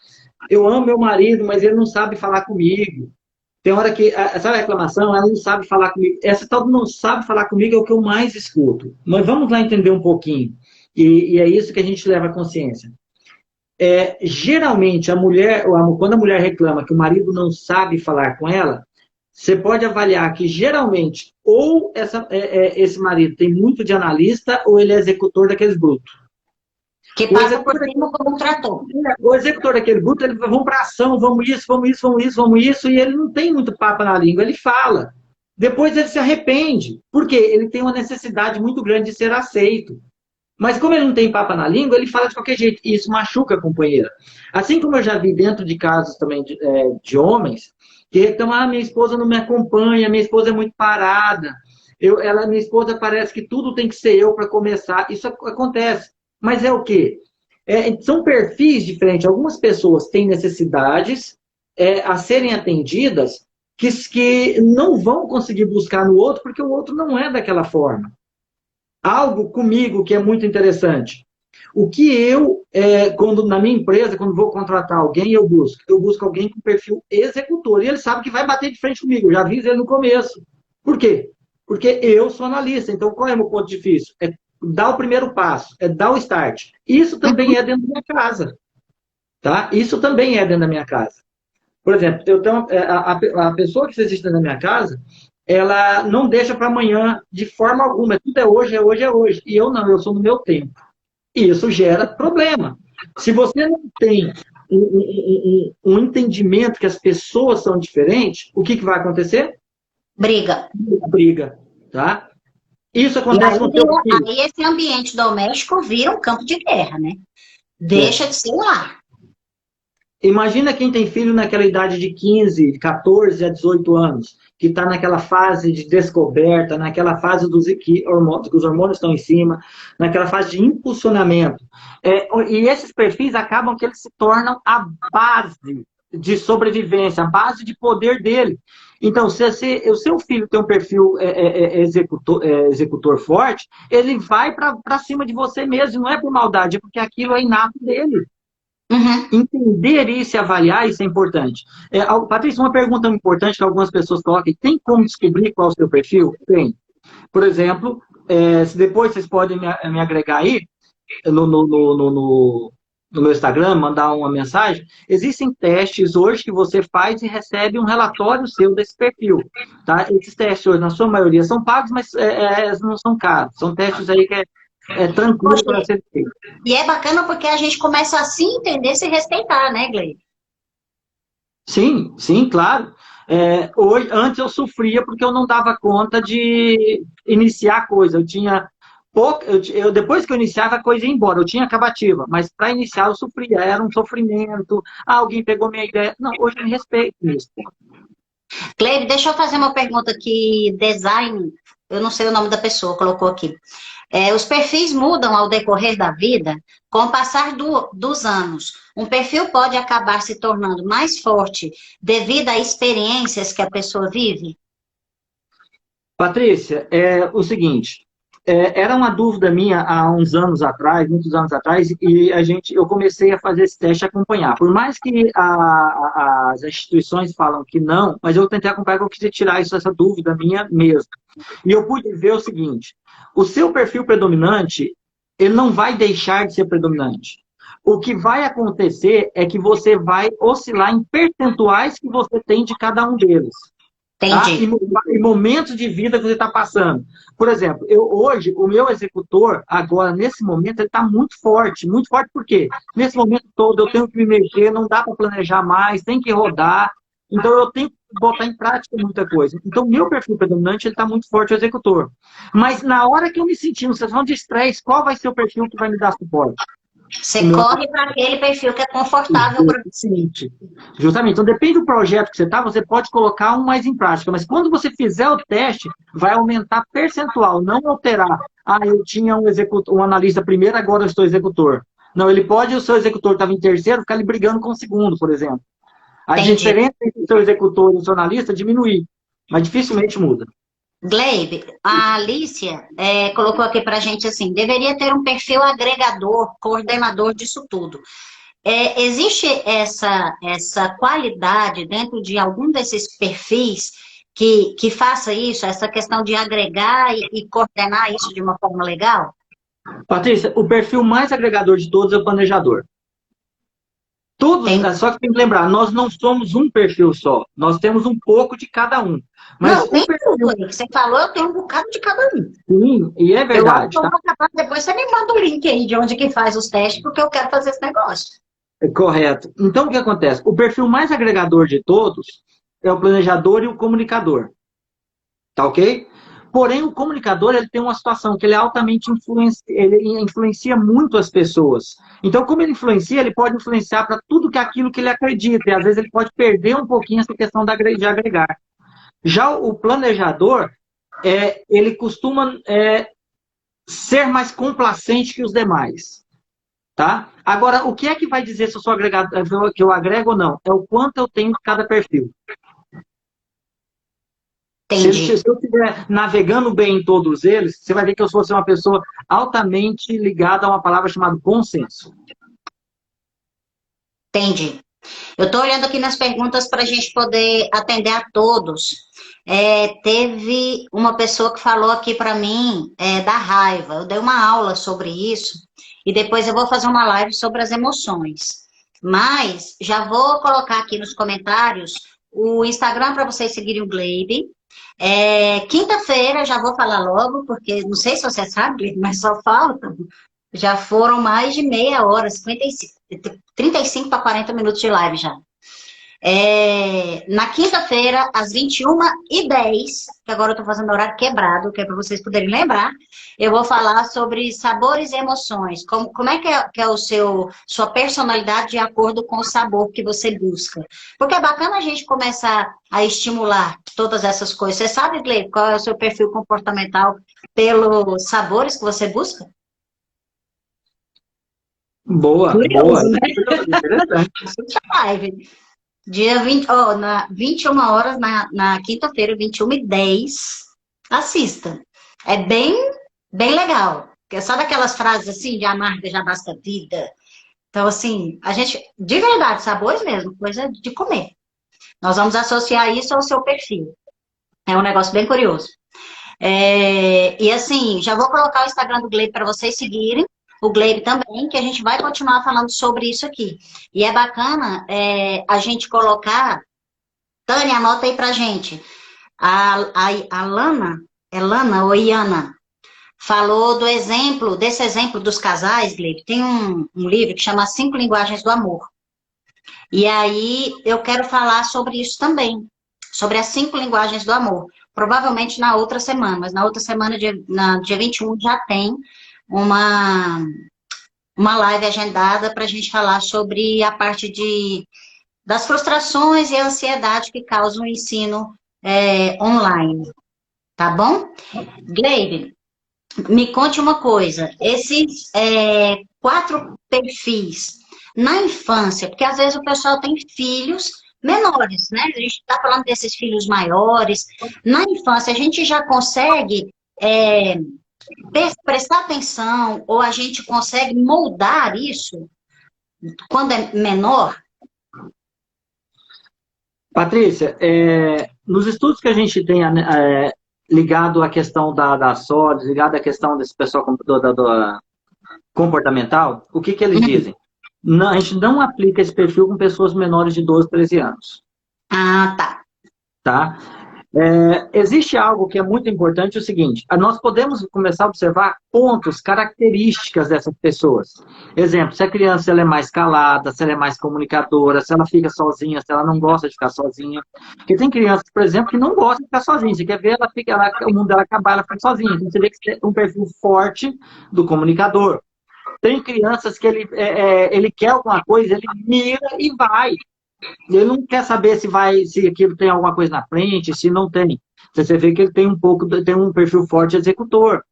eu amo meu marido, mas ele não sabe falar comigo. Tem hora que, essa reclamação, ela não sabe falar comigo. Essa tal não sabe falar comigo é o que eu mais escuto. Mas vamos lá entender um pouquinho. E é isso que a gente leva à consciência. Geralmente, quando a mulher reclama que o marido não sabe falar com ela, você pode avaliar que, geralmente, ou esse marido tem muito de analista, ou ele é executor daqueles brutos. Que passa por cima como um trator. O executor daquele bruto, ele vamos para ação, vamos isso, vamos isso, vamos isso, vamos isso, e ele não tem muito papo na língua, ele fala. Depois ele se arrepende, porque ele tem uma necessidade muito grande de ser aceito. Mas como ele não tem papo na língua, ele fala de qualquer jeito, e isso machuca a companheira. Assim como eu já vi dentro de casos também de homens, que reclamam, minha esposa não me acompanha, minha esposa é muito parada, minha esposa parece que tudo tem que ser eu para começar. Isso acontece. Mas é o quê? São perfis diferentes. Algumas pessoas têm necessidades a serem atendidas que não vão conseguir buscar no outro, porque o outro não é daquela forma. Algo comigo que é muito interessante. O que quando na minha empresa, quando vou contratar alguém, eu busco alguém com perfil executor. E ele sabe que vai bater de frente comigo. Eu já aviso ele no começo. Por quê? Porque eu sou analista. Então, qual é o meu ponto difícil? É dar o primeiro passo, é dar o start. Isso também é dentro da minha casa. Tá? Isso também é dentro da minha casa. Por exemplo, eu tenho, a pessoa que existe dentro da minha casa, ela não deixa para amanhã de forma alguma. Tudo é hoje, é hoje, é hoje. E eu não, eu sou no meu tempo. E isso gera problema. Se você não tem um entendimento que as pessoas são diferentes, o que vai acontecer? Briga. Briga, tá? Isso acontece com o teu filho. Aí esse ambiente doméstico vira um campo de guerra, né? Deixa de ser um lar. Imagina quem tem filho naquela idade de 15, 14 a 18 anos, que está naquela fase de descoberta, naquela fase que os hormônios estão em cima, naquela fase de impulsionamento. E esses perfis acabam que eles se tornam a base de sobrevivência, a base de poder dele. Então, se o seu filho tem um perfil executor forte, ele vai para cima de você mesmo, não é por maldade, é porque aquilo é inato dele. Uhum. Entender isso e avaliar, isso é importante. Patrícia, uma pergunta importante que algumas pessoas colocam: tem como descobrir qual é o seu perfil? Tem. Por exemplo, se depois vocês podem me agregar aí no meu Instagram, mandar uma mensagem, existem testes hoje que você faz e recebe um relatório seu desse perfil. Tá? Esses testes hoje, na sua maioria, são pagos, mas não são caros. São testes aí que tranquilo para ser feito. E é bacana porque a gente começa a se entender e se respeitar, né, Gleide? Sim, sim, claro. Antes eu sofria porque eu não dava conta de iniciar a coisa. Eu tinha pouco, depois que eu iniciava, a coisa ia embora. Eu tinha acabativa, mas para iniciar eu sofria. Era um sofrimento. Alguém pegou minha ideia. Não, hoje eu me respeito nisso. Gleide, deixa eu fazer uma pergunta aqui. Design, eu não sei o nome da pessoa, colocou aqui. Os perfis mudam ao decorrer da vida, com o passar dos anos. Um perfil pode acabar se tornando mais forte devido a experiências que a pessoa vive? Patrícia, é o seguinte, era uma dúvida minha há uns anos atrás, muitos anos atrás, e eu comecei a fazer esse teste e acompanhar. Por mais que as instituições falam que não, mas eu tentei acompanhar porque eu queria tirar essa dúvida minha mesmo. E eu pude ver o seguinte: o seu perfil predominante, ele não vai deixar de ser predominante. O que vai acontecer é que você vai oscilar em percentuais que você tem de cada um deles. Tá? E momentos de vida que você está passando. Por exemplo, hoje, o meu executor, agora, nesse momento, ele está muito forte. Muito forte por quê? Nesse momento todo, eu tenho que me mexer, não dá para planejar mais, tem que rodar. Então, eu tenho que botar em prática muita coisa. Então, meu perfil predominante, ele está muito forte, o executor. Mas, na hora que eu me sentir numa situação de estresse, qual vai ser o perfil que vai me dar suporte? Você corre para aquele perfil que é confortável para você. Justamente. Então, depende do projeto que você está, você pode colocar um mais em prática. Mas quando você fizer o teste, vai aumentar percentual, não alterar. Eu tinha um analista primeiro, agora eu estou executor. Não, ele pode, o seu executor estava em terceiro, ficar ali brigando com o segundo, por exemplo. A diferença entre o seu executor e o seu analista diminuir, mas dificilmente muda. Gleide, a Alicia colocou aqui para a gente assim: deveria ter um perfil agregador, coordenador disso tudo. Existe essa qualidade dentro de algum desses perfis que faça isso, essa questão de agregar e coordenar isso de uma forma legal? Patrícia, o perfil mais agregador de todos é o planejador. Todos, só que tem que lembrar, nós não somos um perfil só. Nós temos um pouco de cada um. Mas Não, tem tudo aí que você falou, eu tenho um bocado de cada um. Sim, e é Eu acho verdade, que eu tá? vou acabar, depois você me manda o link aí de onde que faz os testes, porque eu quero fazer esse negócio. É correto. Então, o que acontece? O perfil mais agregador de todos é o planejador e o comunicador. Tá ok? Porém, o comunicador ele tem uma situação que ele é altamente ele influencia muito as pessoas. Então, como ele influencia, ele pode influenciar para tudo que é aquilo que ele acredita. E às vezes ele pode perder um pouquinho essa questão de agregar. Já o planejador, ele costuma ser mais complacente que os demais. Tá? Agora, o que é que vai dizer se eu sou agregado, que eu agrego ou não? É o quanto eu tenho de cada perfil. Entendi. Se eu estiver navegando bem em todos eles, você vai ver que eu sou uma pessoa altamente ligada a uma palavra chamada consenso. Entendi. Eu estou olhando aqui nas perguntas para a gente poder atender a todos. Teve uma pessoa que falou aqui para mim da raiva. Eu dei uma aula sobre isso e depois eu vou fazer uma live sobre as emoções. Mas já vou colocar aqui nos comentários o Instagram para vocês seguirem o Gleibe. Quinta-feira, já vou falar logo, porque não sei se você sabe, Gleibe, mas só falta. Já foram mais de meia hora, 35 para 40 minutos de live já. Na quinta-feira, às 21h10, que agora eu estou fazendo horário quebrado, que é para vocês poderem lembrar, eu vou falar sobre sabores e emoções. Como é que é sua personalidade de acordo com o sabor que você busca. Porque é bacana a gente começar a estimular todas essas coisas. Você sabe, Gleice, qual é o seu perfil comportamental pelos sabores que você busca? Boa, boa. Curioso, né? Interessante. Live. Dia 20, na 21 horas, na quinta-feira, 21h10, assista. É bem legal. Porque sabe aquelas frases assim, de amarga já basta a vida? Então, assim, a gente, de verdade, sabores mesmo, coisa de comer. Nós vamos associar isso ao seu perfil. É um negócio bem curioso. E assim, já vou colocar o Instagram do Gleibe para vocês seguirem. O Gleibe também, que a gente vai continuar falando sobre isso aqui. E é bacana a gente colocar... Tânia, anota aí pra gente. A Lana, é Lana ou Iana, falou desse exemplo dos casais, Gleibe. Tem um livro que chama 5 Linguagens do Amor. E aí eu quero falar sobre isso também. Sobre as 5 linguagens do amor. Provavelmente na outra semana, mas na outra semana, dia 21, já tem uma live agendada para a gente falar sobre a parte das frustrações e ansiedade que causam o ensino online. Tá bom? Gleibe, me conte uma coisa. Esses 4 perfis na infância, porque às vezes o pessoal tem filhos menores, né? A gente está falando desses filhos maiores. Na infância, a gente já consegue prestar atenção ou a gente consegue moldar isso quando é menor? Patrícia, nos estudos que a gente tem ligado à questão da SOLIS, ligado à questão desse pessoal do comportamental, o que eles dizem? Não, a gente não aplica esse perfil com pessoas menores de 12, 13 anos. Ah, tá. Tá? Existe algo que é muito importante, é o seguinte, nós podemos começar a observar pontos, características dessas pessoas. Exemplo, se a criança ela é mais calada, se ela é mais comunicadora, se ela fica sozinha, se ela não gosta de ficar sozinha. Porque tem crianças, por exemplo, que não gostam de ficar sozinha. Você quer ver, o mundo dela acabar, ela fica sozinha. Então você vê que tem um perfil forte do comunicador. Tem crianças que ele quer alguma coisa, ele mira e vai. Ele não quer saber se aquilo tem alguma coisa na frente, se não tem. Você vê que ele tem um perfil forte executor.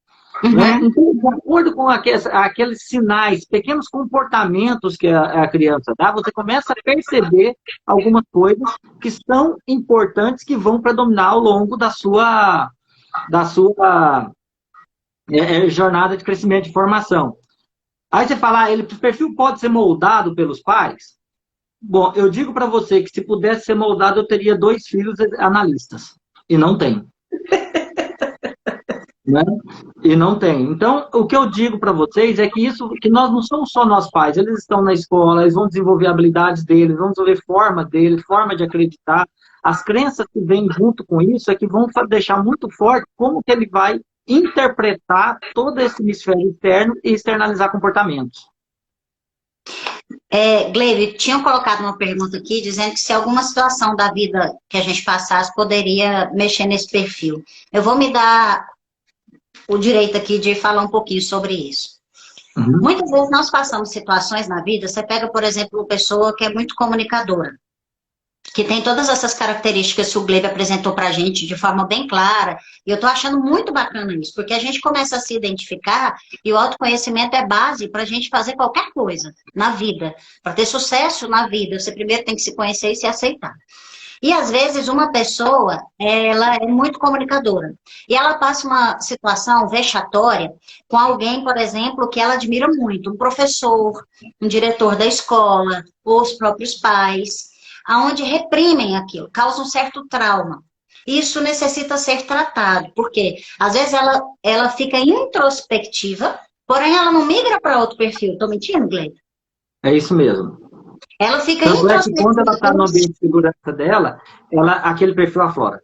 Uhum. Né? Então, de acordo com aqueles sinais, pequenos comportamentos que a criança dá, você começa a perceber algumas coisas que são importantes, que vão predominar ao longo da sua jornada de crescimento de formação. Aí você fala, o perfil pode ser moldado pelos pais? Bom, eu digo para você que se pudesse ser moldado, eu teria 2 filhos analistas. E não tenho. né? E não tem. Então, o que eu digo para vocês é que isso, que nós não somos só nós pais, eles estão na escola, eles vão desenvolver habilidades deles, vão desenvolver forma deles, forma de acreditar. As crenças que vêm junto com isso é que vão deixar muito forte como que ele vai interpretar todo esse hemisfério externo e externalizar comportamentos. Gleive, tinham colocado uma pergunta aqui dizendo que se alguma situação da vida que a gente passasse poderia mexer nesse perfil. Eu vou me dar o direito aqui de falar um pouquinho sobre isso. Uhum. Muitas vezes nós passamos situações na vida, você pega, por exemplo, uma pessoa que é muito comunicadora, que tem todas essas características que o Gleive apresentou para a gente de forma bem clara, e eu estou achando muito bacana isso, porque a gente começa a se identificar, e o autoconhecimento é base para a gente fazer qualquer coisa na vida. Para ter sucesso na vida, você primeiro tem que se conhecer e se aceitar. E às vezes uma pessoa, ela é muito comunicadora, e ela passa uma situação vexatória com alguém, por exemplo, que ela admira muito, um professor, um diretor da escola, ou os próprios pais, aonde reprimem aquilo, causa um certo trauma. Isso necessita ser tratado, porque às vezes ela fica introspectiva, porém ela não migra para outro perfil. Estou mentindo, Gleice? É isso mesmo. Ela fica Tanto é que quando ela introspectiva. está no ambiente de segurança dela, aquele perfil aflora.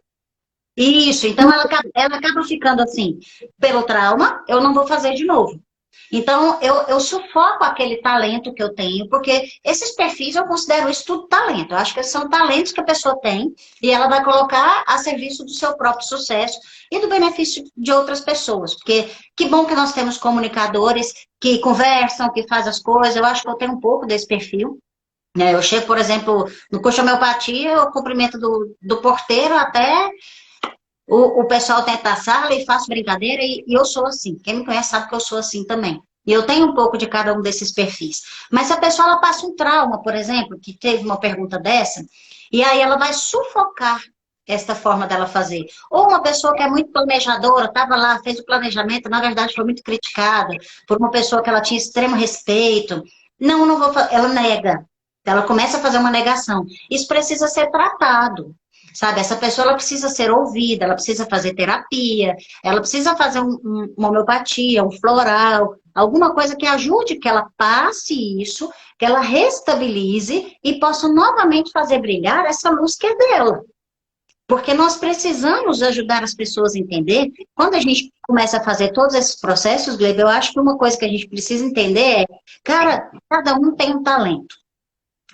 Isso, então ela acaba ficando assim, pelo trauma, eu não vou fazer de novo. Então, eu sufoco aquele talento que eu tenho, porque esses perfis eu considero isso tudo talento. Eu acho que são talentos que a pessoa tem e ela vai colocar a serviço do seu próprio sucesso e do benefício de outras pessoas. Porque que bom que nós temos comunicadores que conversam, que fazem as coisas. Eu acho que eu tenho um pouco desse perfil. Eu chego, por exemplo, no curso de homeopatia, eu cumprimento do porteiro até o pessoal dentro da sala e faço brincadeira e eu sou assim. Quem me conhece sabe que eu sou assim também. E eu tenho um pouco de cada um desses perfis. Mas se a pessoa ela passa um trauma, por exemplo, que teve uma pergunta dessa, e aí ela vai sufocar esta forma dela fazer. Ou uma pessoa que é muito planejadora, estava lá, fez o planejamento, na verdade foi muito criticada por uma pessoa que ela tinha extremo respeito. Não, não vou fazer. Ela nega. Ela começa a fazer uma negação. Isso precisa ser tratado. Sabe, essa pessoa ela precisa ser ouvida, ela precisa fazer terapia, ela precisa fazer uma homeopatia, um floral, alguma coisa que ajude que ela passe isso, que ela restabilize e possa novamente fazer brilhar essa luz que é dela. Porque nós precisamos ajudar as pessoas a entender. Quando a gente começa a fazer todos esses processos, Glebe, eu acho que uma coisa que a gente precisa entender é, cara, cada um tem um talento.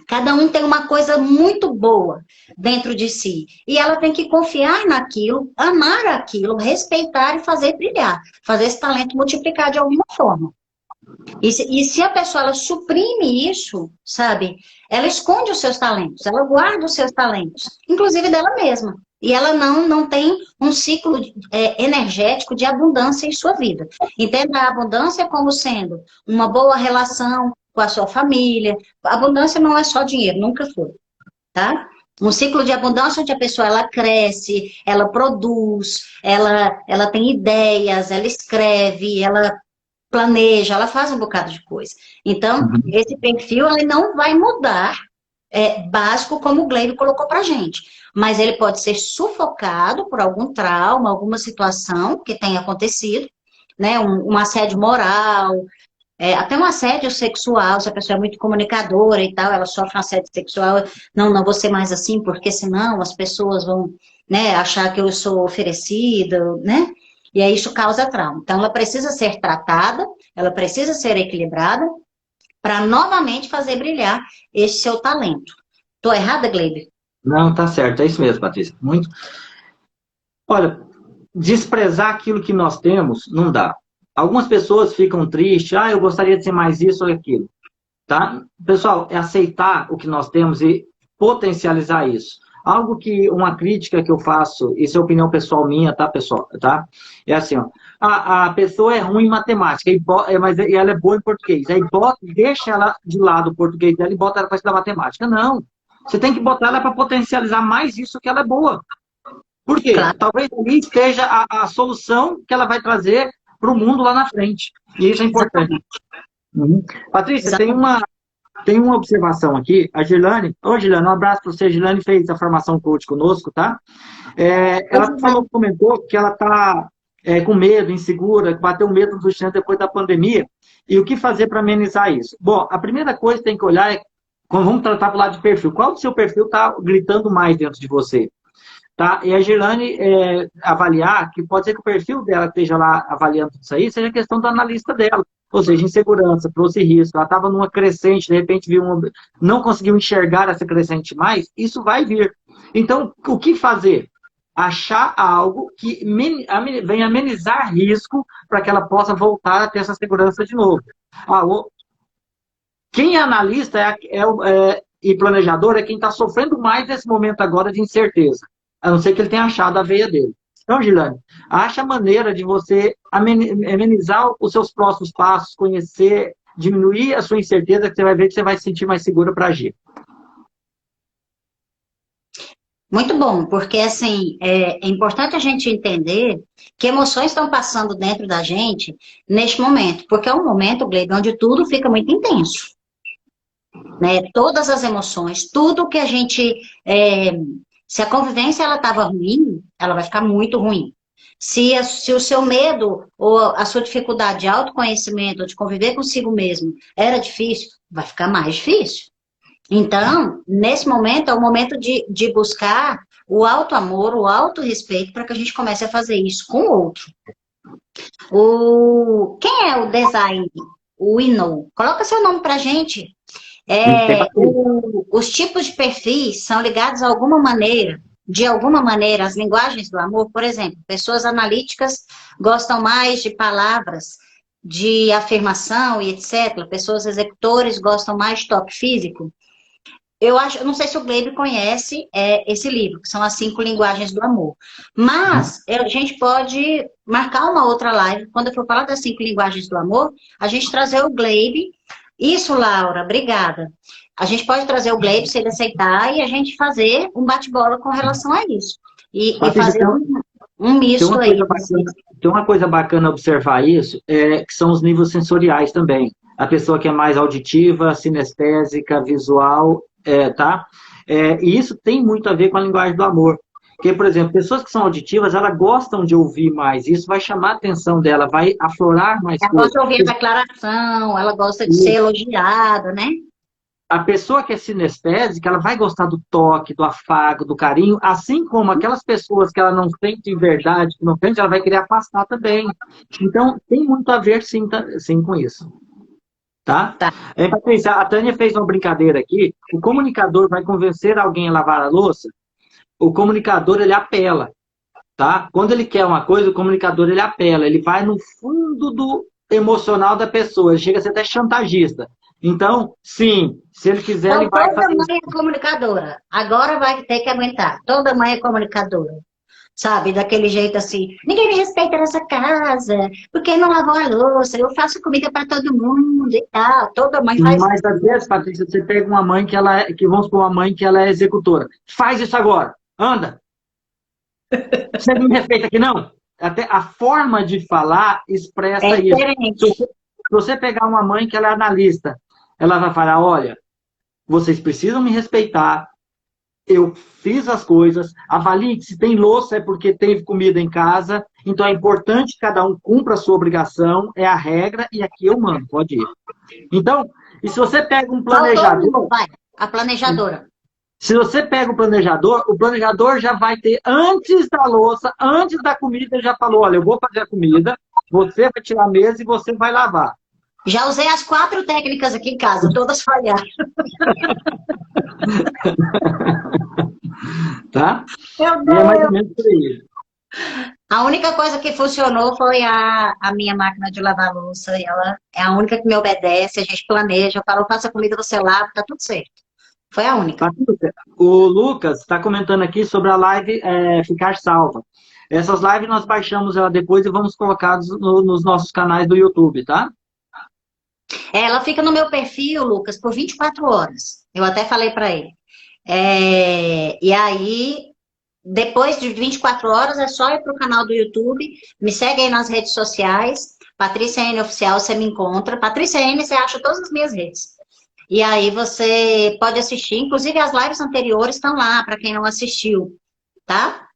Cada um tem uma coisa muito boa dentro de si. E ela tem que confiar naquilo, amar aquilo, respeitar e fazer brilhar. Fazer esse talento multiplicar de alguma forma. E se a pessoa ela suprime isso, sabe? Ela esconde os seus talentos, ela guarda os seus talentos, inclusive dela mesma. E ela não tem um ciclo energético de abundância em sua vida. Entenda a abundância como sendo uma boa relação com a sua família. A abundância não é só dinheiro, nunca foi, tá? Um ciclo de abundância onde a pessoa ela cresce, ela produz, ela tem ideias, ela escreve, ela planeja, ela faz um bocado de coisa. Então, esse perfil ele não vai mudar básico como o Gleive colocou pra gente. Mas ele pode ser sufocado por algum trauma, alguma situação que tenha acontecido, né? Um assédio moral, até um assédio sexual, se a pessoa é muito comunicadora e tal, ela sofre um assédio sexual, não vou ser mais assim, porque senão as pessoas vão, né, achar que eu sou oferecida, né? E aí isso causa trauma. Então ela precisa ser tratada, ela precisa ser equilibrada, para novamente fazer brilhar esse seu talento. Estou errada, Gleiber? Não, tá certo, é isso mesmo, Patrícia. Muito. Olha, desprezar aquilo que nós temos não dá. Algumas pessoas ficam tristes, eu gostaria de ser mais isso ou aquilo. Tá? Pessoal, é aceitar o que nós temos e potencializar isso. Algo que, uma crítica que eu faço, isso é opinião pessoal minha, tá, pessoal? Tá? É assim, ó, a pessoa é ruim em matemática, mas ela é boa em português. Aí deixa ela de lado o português dela e bota ela para estudar matemática. Não. Você tem que botar ela para potencializar mais isso que ela é boa. Por quê? Claro. Talvez ali esteja a solução que ela vai trazer para o mundo lá na frente. E isso é importante. Patrícia, tem uma observação aqui. A Girlane, Girlane, um abraço para você. A Girlane fez a formação coach conosco, tá? Ela comentou que ela está com medo, insegura, bateu medo do chão depois da pandemia. E o que fazer para amenizar isso? Bom, a primeira coisa que tem que olhar é, vamos tratar do lado de perfil. Qual do seu perfil está gritando mais dentro de você? Tá? E a Girane avaliar, que pode ser que o perfil dela esteja lá avaliando tudo isso aí, seja questão do analista dela. Ou seja, insegurança, trouxe risco, ela estava numa crescente, de repente não conseguiu enxergar essa crescente mais, isso vai vir. Então, o que fazer? Achar algo que venha amenizar risco para que ela possa voltar a ter essa segurança de novo. Quem é analista e planejador é quem está sofrendo mais nesse momento agora de incerteza, a não ser que ele tenha achado a veia dele. Então, Gilane, acha a maneira de você amenizar os seus próximos passos, conhecer, diminuir a sua incerteza, que você vai ver que você vai se sentir mais segura para agir. Muito bom, porque assim, é importante a gente entender que emoções estão passando dentro da gente neste momento, porque é um momento, Gleibe, onde tudo fica muito intenso. Né? Todas as emoções, tudo que a gente... se a convivência ela estava ruim, ela vai ficar muito ruim. Se o seu medo ou a sua dificuldade de autoconhecimento, de conviver consigo mesmo, era difícil, vai ficar mais difícil. Então, nesse momento, é o momento de buscar o auto-amor, o auto-respeito, para que a gente comece a fazer isso com o outro. Quem é o design? O Ino. Coloca seu nome para a gente. Os tipos de perfis são ligados a alguma maneira, de alguma maneira, às linguagens do amor. Por exemplo, pessoas analíticas gostam mais de palavras de afirmação e etc. Pessoas executores gostam mais de toque físico. Eu não sei se o Gleibe conhece esse livro, que são as 5 linguagens do amor. Mas a gente pode marcar uma outra live, quando eu for falar das 5 linguagens do amor, a gente trazer o Gleibe. Isso, Laura, obrigada. A gente pode trazer o Gleibe, se ele aceitar, e a gente fazer um bate-bola com relação a isso. E fazer um misto aí. Tem uma coisa bacana observar isso, que são os níveis sensoriais também. A pessoa que é mais auditiva, sinestésica, visual, tá? E isso tem muito a ver com a linguagem do amor. Porque, por exemplo, pessoas que são auditivas, elas gostam de ouvir mais. Isso vai chamar a atenção dela, vai aflorar mais coisas. Ela gosta de ouvir a declaração, ela gosta de ser elogiada, né? A pessoa que é sinestésica, ela vai gostar do toque, do afago, do carinho, assim como aquelas pessoas que ela não sente de verdade, que não sente, ela vai querer afastar também. Então, tem muito a ver, sim com isso. Tá? Patrícia, a Tânia fez uma brincadeira aqui. O comunicador vai convencer alguém a lavar a louça. O comunicador, ele apela, tá? Quando ele quer uma coisa, o comunicador, ele apela. Ele vai no fundo do emocional da pessoa. Ele chega a ser até chantagista. Então, sim, se ele quiser, então, ele vai fazer... Toda mãe é comunicadora. Agora vai ter que aguentar. Toda mãe é comunicadora. Sabe, daquele jeito assim, ninguém me respeita nessa casa, porque não lavou a louça, eu faço comida para todo mundo e tal, toda mãe faz. Mas às vezes, Patrícia, você pega uma mãe que vamos supor uma mãe que ela é executora, faz isso agora, anda. Você não me respeita aqui não? Até a forma de falar expressa isso. Se você pegar uma mãe que ela é analista, ela vai falar, olha, vocês precisam me respeitar, eu fiz as coisas, avalie que se tem louça é porque teve comida em casa, então é importante que cada um cumpra a sua obrigação, é a regra, e aqui eu mando, pode ir. Então, e se você pega um planejador... Vai, a planejadora. Se você pega o planejador já vai ter, antes da louça, antes da comida, ele já falou, olha, eu vou fazer a comida, você vai tirar a mesa e você vai lavar. Já usei as 4 técnicas aqui em casa, todas falharam. Tá? Meu Deus. E é mais ou menos por aí. A única coisa que funcionou foi a minha máquina de lavar louça. Ela é a única que me obedece, a gente planeja, eu falo, faça comida, você lava, tá tudo certo. Foi a única. O Lucas está comentando aqui sobre a live ficar salva. Essas lives nós baixamos ela depois e vamos colocar nos nossos canais do YouTube, tá? Ela fica no meu perfil, Lucas, por 24 horas. Eu até falei para ele. E aí, depois de 24 horas, é só ir para o canal do YouTube. Me segue aí nas redes sociais. Patrícia N Oficial, você me encontra. Patrícia N, você acha todas as minhas redes. E aí você pode assistir. Inclusive, as lives anteriores estão lá, para quem não assistiu, tá?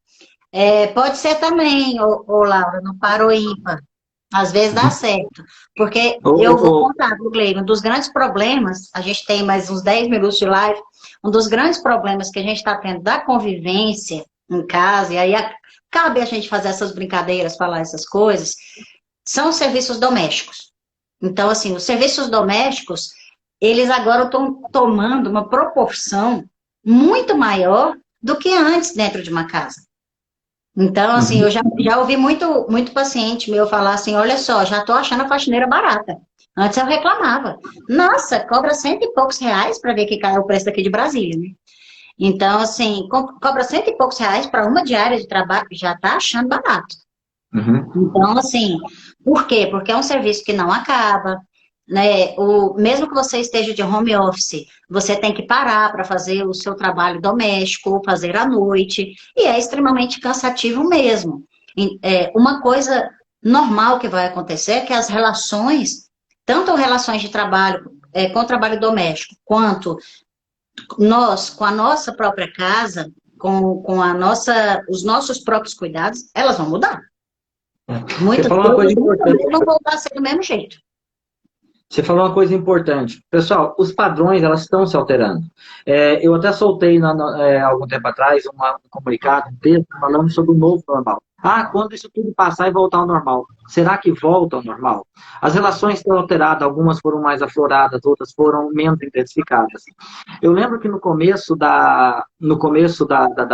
Pode ser também, Laura, no par ou ímpar. Às vezes dá certo. Porque Ô, eu vou ô, contar, viu, Gleide? Um dos grandes problemas, a gente tem mais uns 10 minutos de live, um dos grandes problemas que a gente está tendo da convivência em casa, e aí cabe a gente fazer essas brincadeiras, falar essas coisas, são os serviços domésticos. Então, assim, os serviços domésticos, eles agora estão tomando uma proporção muito maior do que antes dentro de uma casa. Então, assim, eu uhum. já ouvi muito paciente meu falar assim, olha só, já estou achando a faxineira barata. Antes eu reclamava. Nossa, cobra cento e poucos reais para ver que cai o preço daqui de Brasília, né? Então, assim, cobra cento e poucos reais para uma diária de trabalho, já está achando barato. Uhum. Então, assim, por quê? Porque é um serviço que não acaba, né? Mesmo que você esteja de home office, você tem que parar para fazer o seu trabalho doméstico, ou fazer à noite, e é extremamente cansativo mesmo. Uma coisa normal que vai acontecer é que as relações, tanto relações de trabalho, com o trabalho doméstico, quanto nós, com a nossa própria casa, os nossos próprios cuidados, elas vão mudar. Você Muitas falou uma coisa coisas nunca importante. mais vão voltar a ser do mesmo jeito. Você falou uma coisa importante. Pessoal, os padrões, elas estão se alterando. Eu até soltei, algum tempo atrás, um comunicado, um texto, falando sobre o novo normal. Ah, quando isso tudo passar e voltar ao normal. Será que volta ao normal? As relações estão alteradas, algumas foram mais afloradas, outras foram menos intensificadas. Eu lembro que no começo da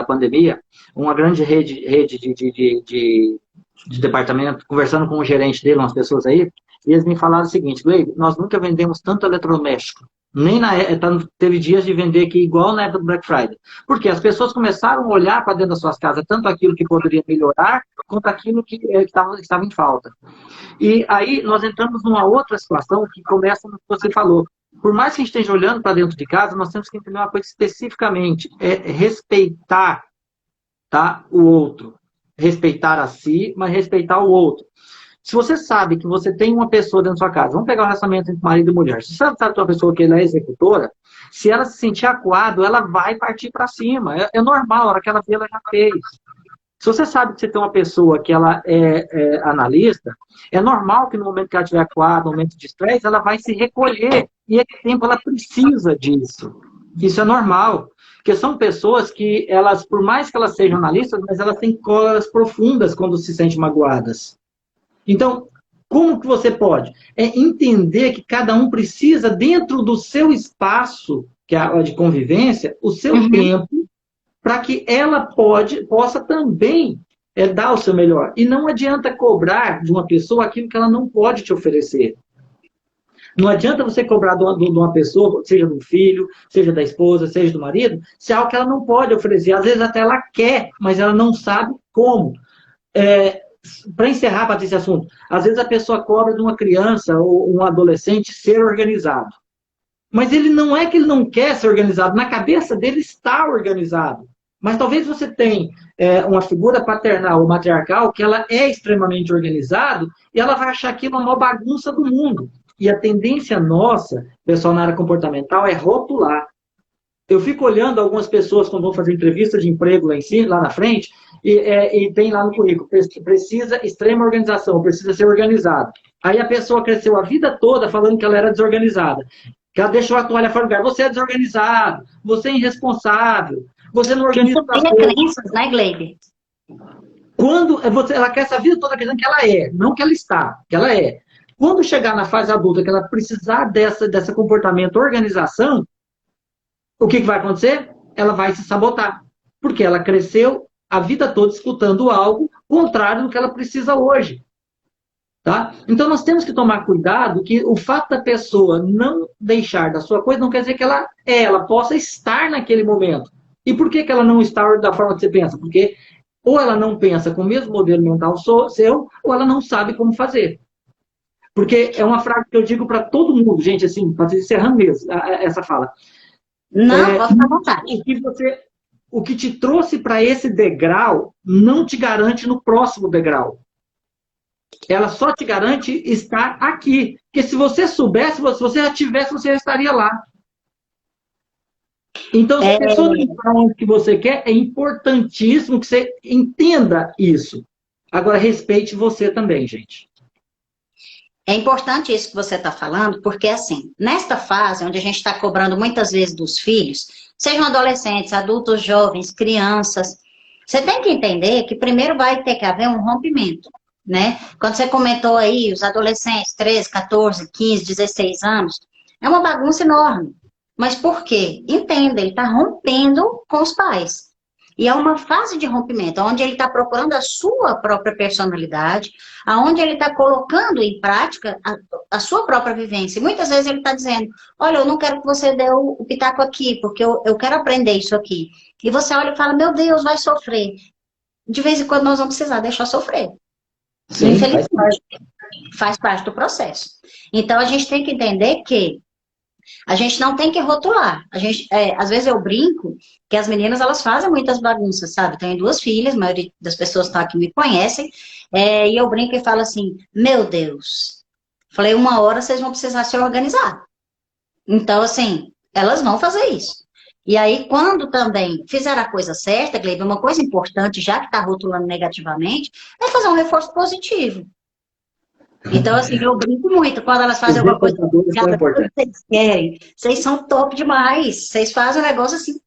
pandemia, uma grande rede de departamento, conversando com o gerente dele, umas pessoas aí, e eles me falaram o seguinte, Gleide, nós nunca vendemos tanto eletrodoméstico. Nem teve dias de vender aqui igual na época do Black Friday. Porque as pessoas começaram a olhar para dentro das suas casas, tanto aquilo que poderia melhorar, quanto aquilo que estava em falta. E aí nós entramos numa outra situação que começa no que você falou. Por mais que a gente esteja olhando para dentro de casa, nós temos que entender uma coisa especificamente, é respeitar, tá, o outro. Respeitar a si, mas respeitar o outro. Se você sabe que você tem uma pessoa dentro da sua casa, vamos pegar o relacionamento entre marido e mulher. Se você sabe que uma pessoa que ela é executora, se ela se sentir acuado, ela vai partir para cima. É normal, a hora que ela vê, ela já fez. Se você sabe que você tem uma pessoa que ela é analista, é normal que no momento que ela estiver acuada, no momento de estresse, ela vai se recolher. E esse tempo ela precisa disso. Isso é normal. Porque são pessoas que, elas, por mais que elas sejam analistas, mas elas têm cólicas profundas quando se sentem magoadas. Então, como que você pode? É entender que cada um precisa, dentro do seu espaço, que é a de convivência, o seu tempo, para que ela possa também dar o seu melhor. E não adianta cobrar de uma pessoa aquilo que ela não pode te oferecer. Não adianta você cobrar de uma pessoa, seja do filho, seja da esposa, seja do marido, se é algo que ela não pode oferecer. Às vezes até ela quer, mas ela não sabe como. Para encerrar, para esse assunto, às vezes a pessoa cobra de uma criança ou um adolescente ser organizado. Mas ele não é que ele não quer ser organizado, na cabeça dele está organizado. Mas talvez você tenha uma figura paternal ou matriarcal que ela é extremamente organizada e ela vai achar aquilo uma maior bagunça do mundo. E a tendência nossa, pessoal na área comportamental, é rotular. Eu fico olhando algumas pessoas quando vão fazer entrevista de emprego lá na frente, e tem lá no currículo, precisa extrema organização, precisa ser organizado. Aí a pessoa cresceu a vida toda falando que ela era desorganizada, que ela deixou a toalha fora do lugar. Você é desorganizado, você é irresponsável, você não organiza as Tem coisas. crenças, né, Gleide? Quando ela cresce a vida toda acreditando que ela é, não que ela está, que ela é. Quando chegar na fase adulta, que ela precisar dessa comportamento, organização, o que vai acontecer? Ela vai se sabotar. Porque ela cresceu a vida toda escutando algo contrário do que ela precisa hoje. Tá? Então nós temos que tomar cuidado que o fato da pessoa não deixar da sua coisa não quer dizer que ela possa estar naquele momento. E por que ela não está da forma que você pensa? Porque ou ela não pensa com o mesmo modelo mental seu, ou ela não sabe como fazer. Porque é uma frase que eu digo para todo mundo, gente, assim, para encerrando mesmo, essa fala. Não, pode ficar à vontade. O que te trouxe para esse degrau não te garante no próximo degrau. Ela só te garante estar aqui. Porque se você soubesse, se você já tivesse, você já estaria lá. Então, se a pessoa não está onde que você quer, é importantíssimo que você entenda isso. Agora, respeite você também, gente. É importante isso que você está falando, porque assim, nesta fase onde a gente está cobrando muitas vezes dos filhos, sejam adolescentes, adultos, jovens, crianças, você tem que entender que primeiro vai ter que haver um rompimento, né? Quando você comentou aí, os adolescentes, 13, 14, 15, 16 anos, é uma bagunça enorme. Mas por quê? Entenda, ele está rompendo com os pais. E é uma fase de rompimento, onde ele está procurando a sua própria personalidade, aonde ele está colocando em prática a sua própria vivência. E muitas vezes ele está dizendo, olha, eu não quero que você dê o pitaco aqui, porque eu quero aprender isso aqui. E você olha e fala, meu Deus, vai sofrer. De vez em quando nós vamos precisar deixar sofrer. Sim, infelizmente, faz parte do processo. Então, a gente tem que entender que a gente não tem que rotular. A gente, às vezes eu brinco que as meninas elas fazem muitas bagunças, sabe? Tenho duas filhas, a maioria das pessoas que estão aqui me conhecem, e eu brinco e falo assim, meu Deus, falei, uma hora vocês vão precisar se organizar. Então, assim, elas vão fazer isso. E aí, quando também fizer a coisa certa, Gleiber, uma coisa importante, já que está rotulando negativamente, é fazer um reforço positivo. Então, assim, eu brinco muito quando elas fazem alguma coisa que vocês querem. Vocês são top demais. Vocês fazem o negócio assim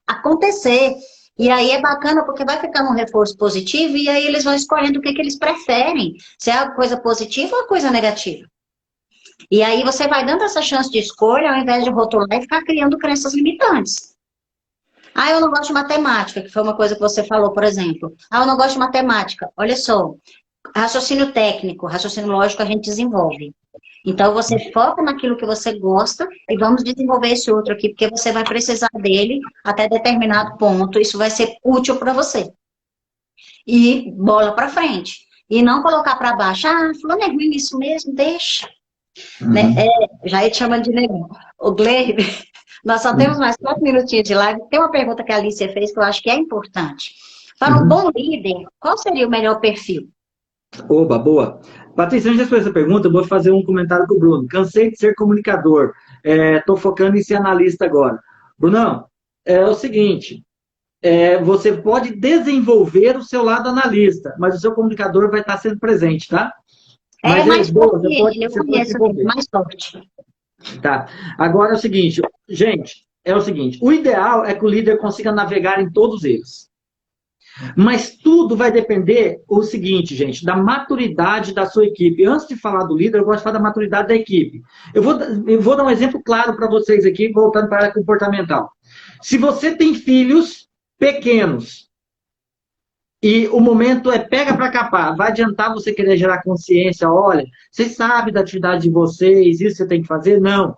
acontecer. E aí é bacana porque vai ficar um reforço positivo e aí eles vão escolhendo o que eles preferem. Se é a coisa positiva ou a coisa negativa. E aí você vai dando essa chance de escolha ao invés de rotular e ficar criando crenças limitantes. Ah, eu não gosto de matemática, que foi uma coisa que você falou, por exemplo. Ah, eu não gosto de matemática. Olha só, raciocínio técnico, raciocínio lógico a gente desenvolve. Então, você foca naquilo que você gosta e vamos desenvolver esse outro aqui, porque você vai precisar dele até determinado ponto. Isso vai ser útil para você. E bola para frente. E não colocar para baixo. Ah, fulano é ruim nisso mesmo, deixa. Né? Já ia te chamando de negão. O Gleiber, nós só temos mais 4 minutinhos de live. Tem uma pergunta que a Alicia fez que eu acho que é importante. Para um bom líder, qual seria o melhor perfil? Oba, boa. Patrícia, antes de responder essa pergunta, eu vou fazer um comentário com o Bruno. Cansei de ser comunicador. Estou focando em ser analista agora. Brunão, é o seguinte, você pode desenvolver o seu lado analista, mas o seu comunicador vai estar sempre presente, tá? Mas mais forte ele, eu você conheço pode mais forte. Tá. Agora é o seguinte, gente, o ideal é que o líder consiga navegar em todos eles. Mas tudo vai depender, o seguinte, gente, da maturidade da sua equipe. Antes de falar do líder, eu gosto de falar da maturidade da equipe. Eu vou dar um exemplo claro para vocês aqui, voltando para a área comportamental. Se você tem filhos pequenos e o momento é pega para capar, vai adiantar você querer gerar consciência, olha, vocês sabem da atividade de vocês, isso você tem que fazer? Não,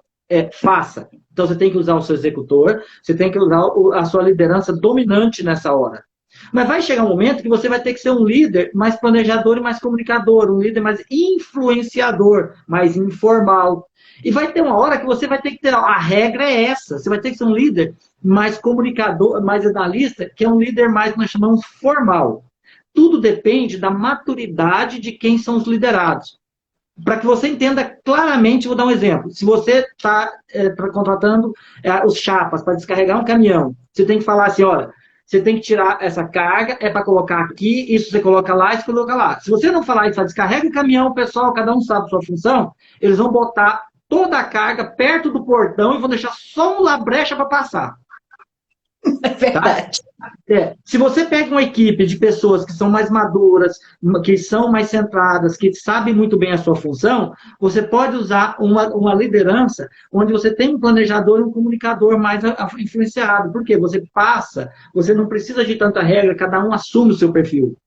faça. Então você tem que usar o seu executor, você tem que usar a sua liderança dominante nessa hora. Mas vai chegar um momento que você vai ter que ser um líder mais planejador e mais comunicador, um líder mais influenciador, mais informal. E vai ter uma hora que você vai ter que ter, a regra é essa, você vai ter que ser um líder mais comunicador, mais analista, que é um líder mais, nós chamamos, formal. Tudo depende da maturidade de quem são os liderados. Para que você entenda claramente, vou dar um exemplo. Se você está contratando os chapas para descarregar um caminhão, você tem que falar assim, olha, você tem que tirar essa carga, é para colocar aqui, isso você coloca lá, isso coloca lá. Se você não falar isso, descarrega o caminhão, pessoal, cada um sabe a sua função, eles vão botar toda a carga perto do portão e vão deixar só uma brecha para passar. É verdade. Tá? Se você pega uma equipe de pessoas que são mais maduras, que são mais centradas, que sabem muito bem a sua função, você pode usar uma liderança onde você tem um planejador e um comunicador mais influenciado. Por quê? Você não precisa de tanta regra, cada um assume o seu perfil.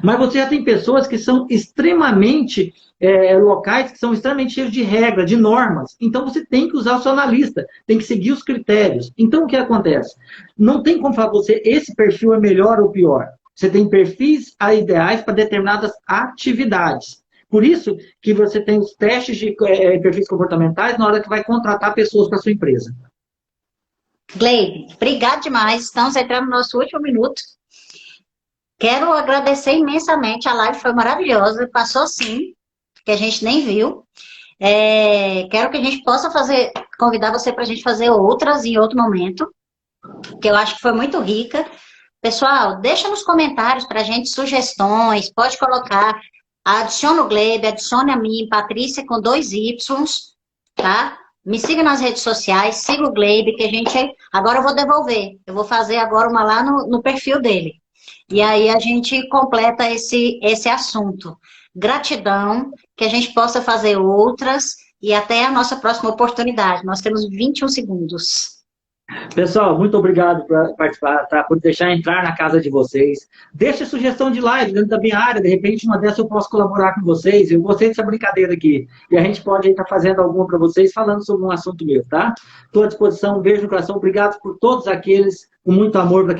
Mas você já tem pessoas que são extremamente locais, que são extremamente cheios de regra, de normas. Então você tem que usar o seu analista, tem que seguir os critérios. Então o que acontece? Não tem como falar você, esse perfil é melhor ou pior. Você tem perfis ideais para determinadas atividades. Por isso que você tem os testes de perfis comportamentais na hora que vai contratar pessoas para sua empresa. Gleiber, obrigado demais. Estamos entrando no nosso último minuto. Quero agradecer imensamente, a live foi maravilhosa, passou assim, que a gente nem viu. Quero que a gente possa fazer convidar você para a gente fazer outras em outro momento, que eu acho que foi muito rica. Pessoal, deixa nos comentários para a gente sugestões, pode colocar, adiciona o Glebe, adicione a mim, Patrícia com 2 Ys, tá? Me siga nas redes sociais, siga o Glebe, que a gente, agora eu vou devolver, eu vou fazer agora uma lá no perfil dele. E aí a gente completa esse assunto. Gratidão, que a gente possa fazer outras e até a nossa próxima oportunidade. Nós temos 21 segundos. Pessoal, muito obrigado por participar, tá? Por deixar entrar na casa de vocês. Deixa sugestão de live dentro da minha área, de repente uma dessas eu posso colaborar com vocês. Eu gostei dessa brincadeira aqui. E a gente pode estar fazendo alguma para vocês, falando sobre um assunto meu, tá? Estou à disposição, um beijo no coração. Obrigado por todos aqueles, com muito amor.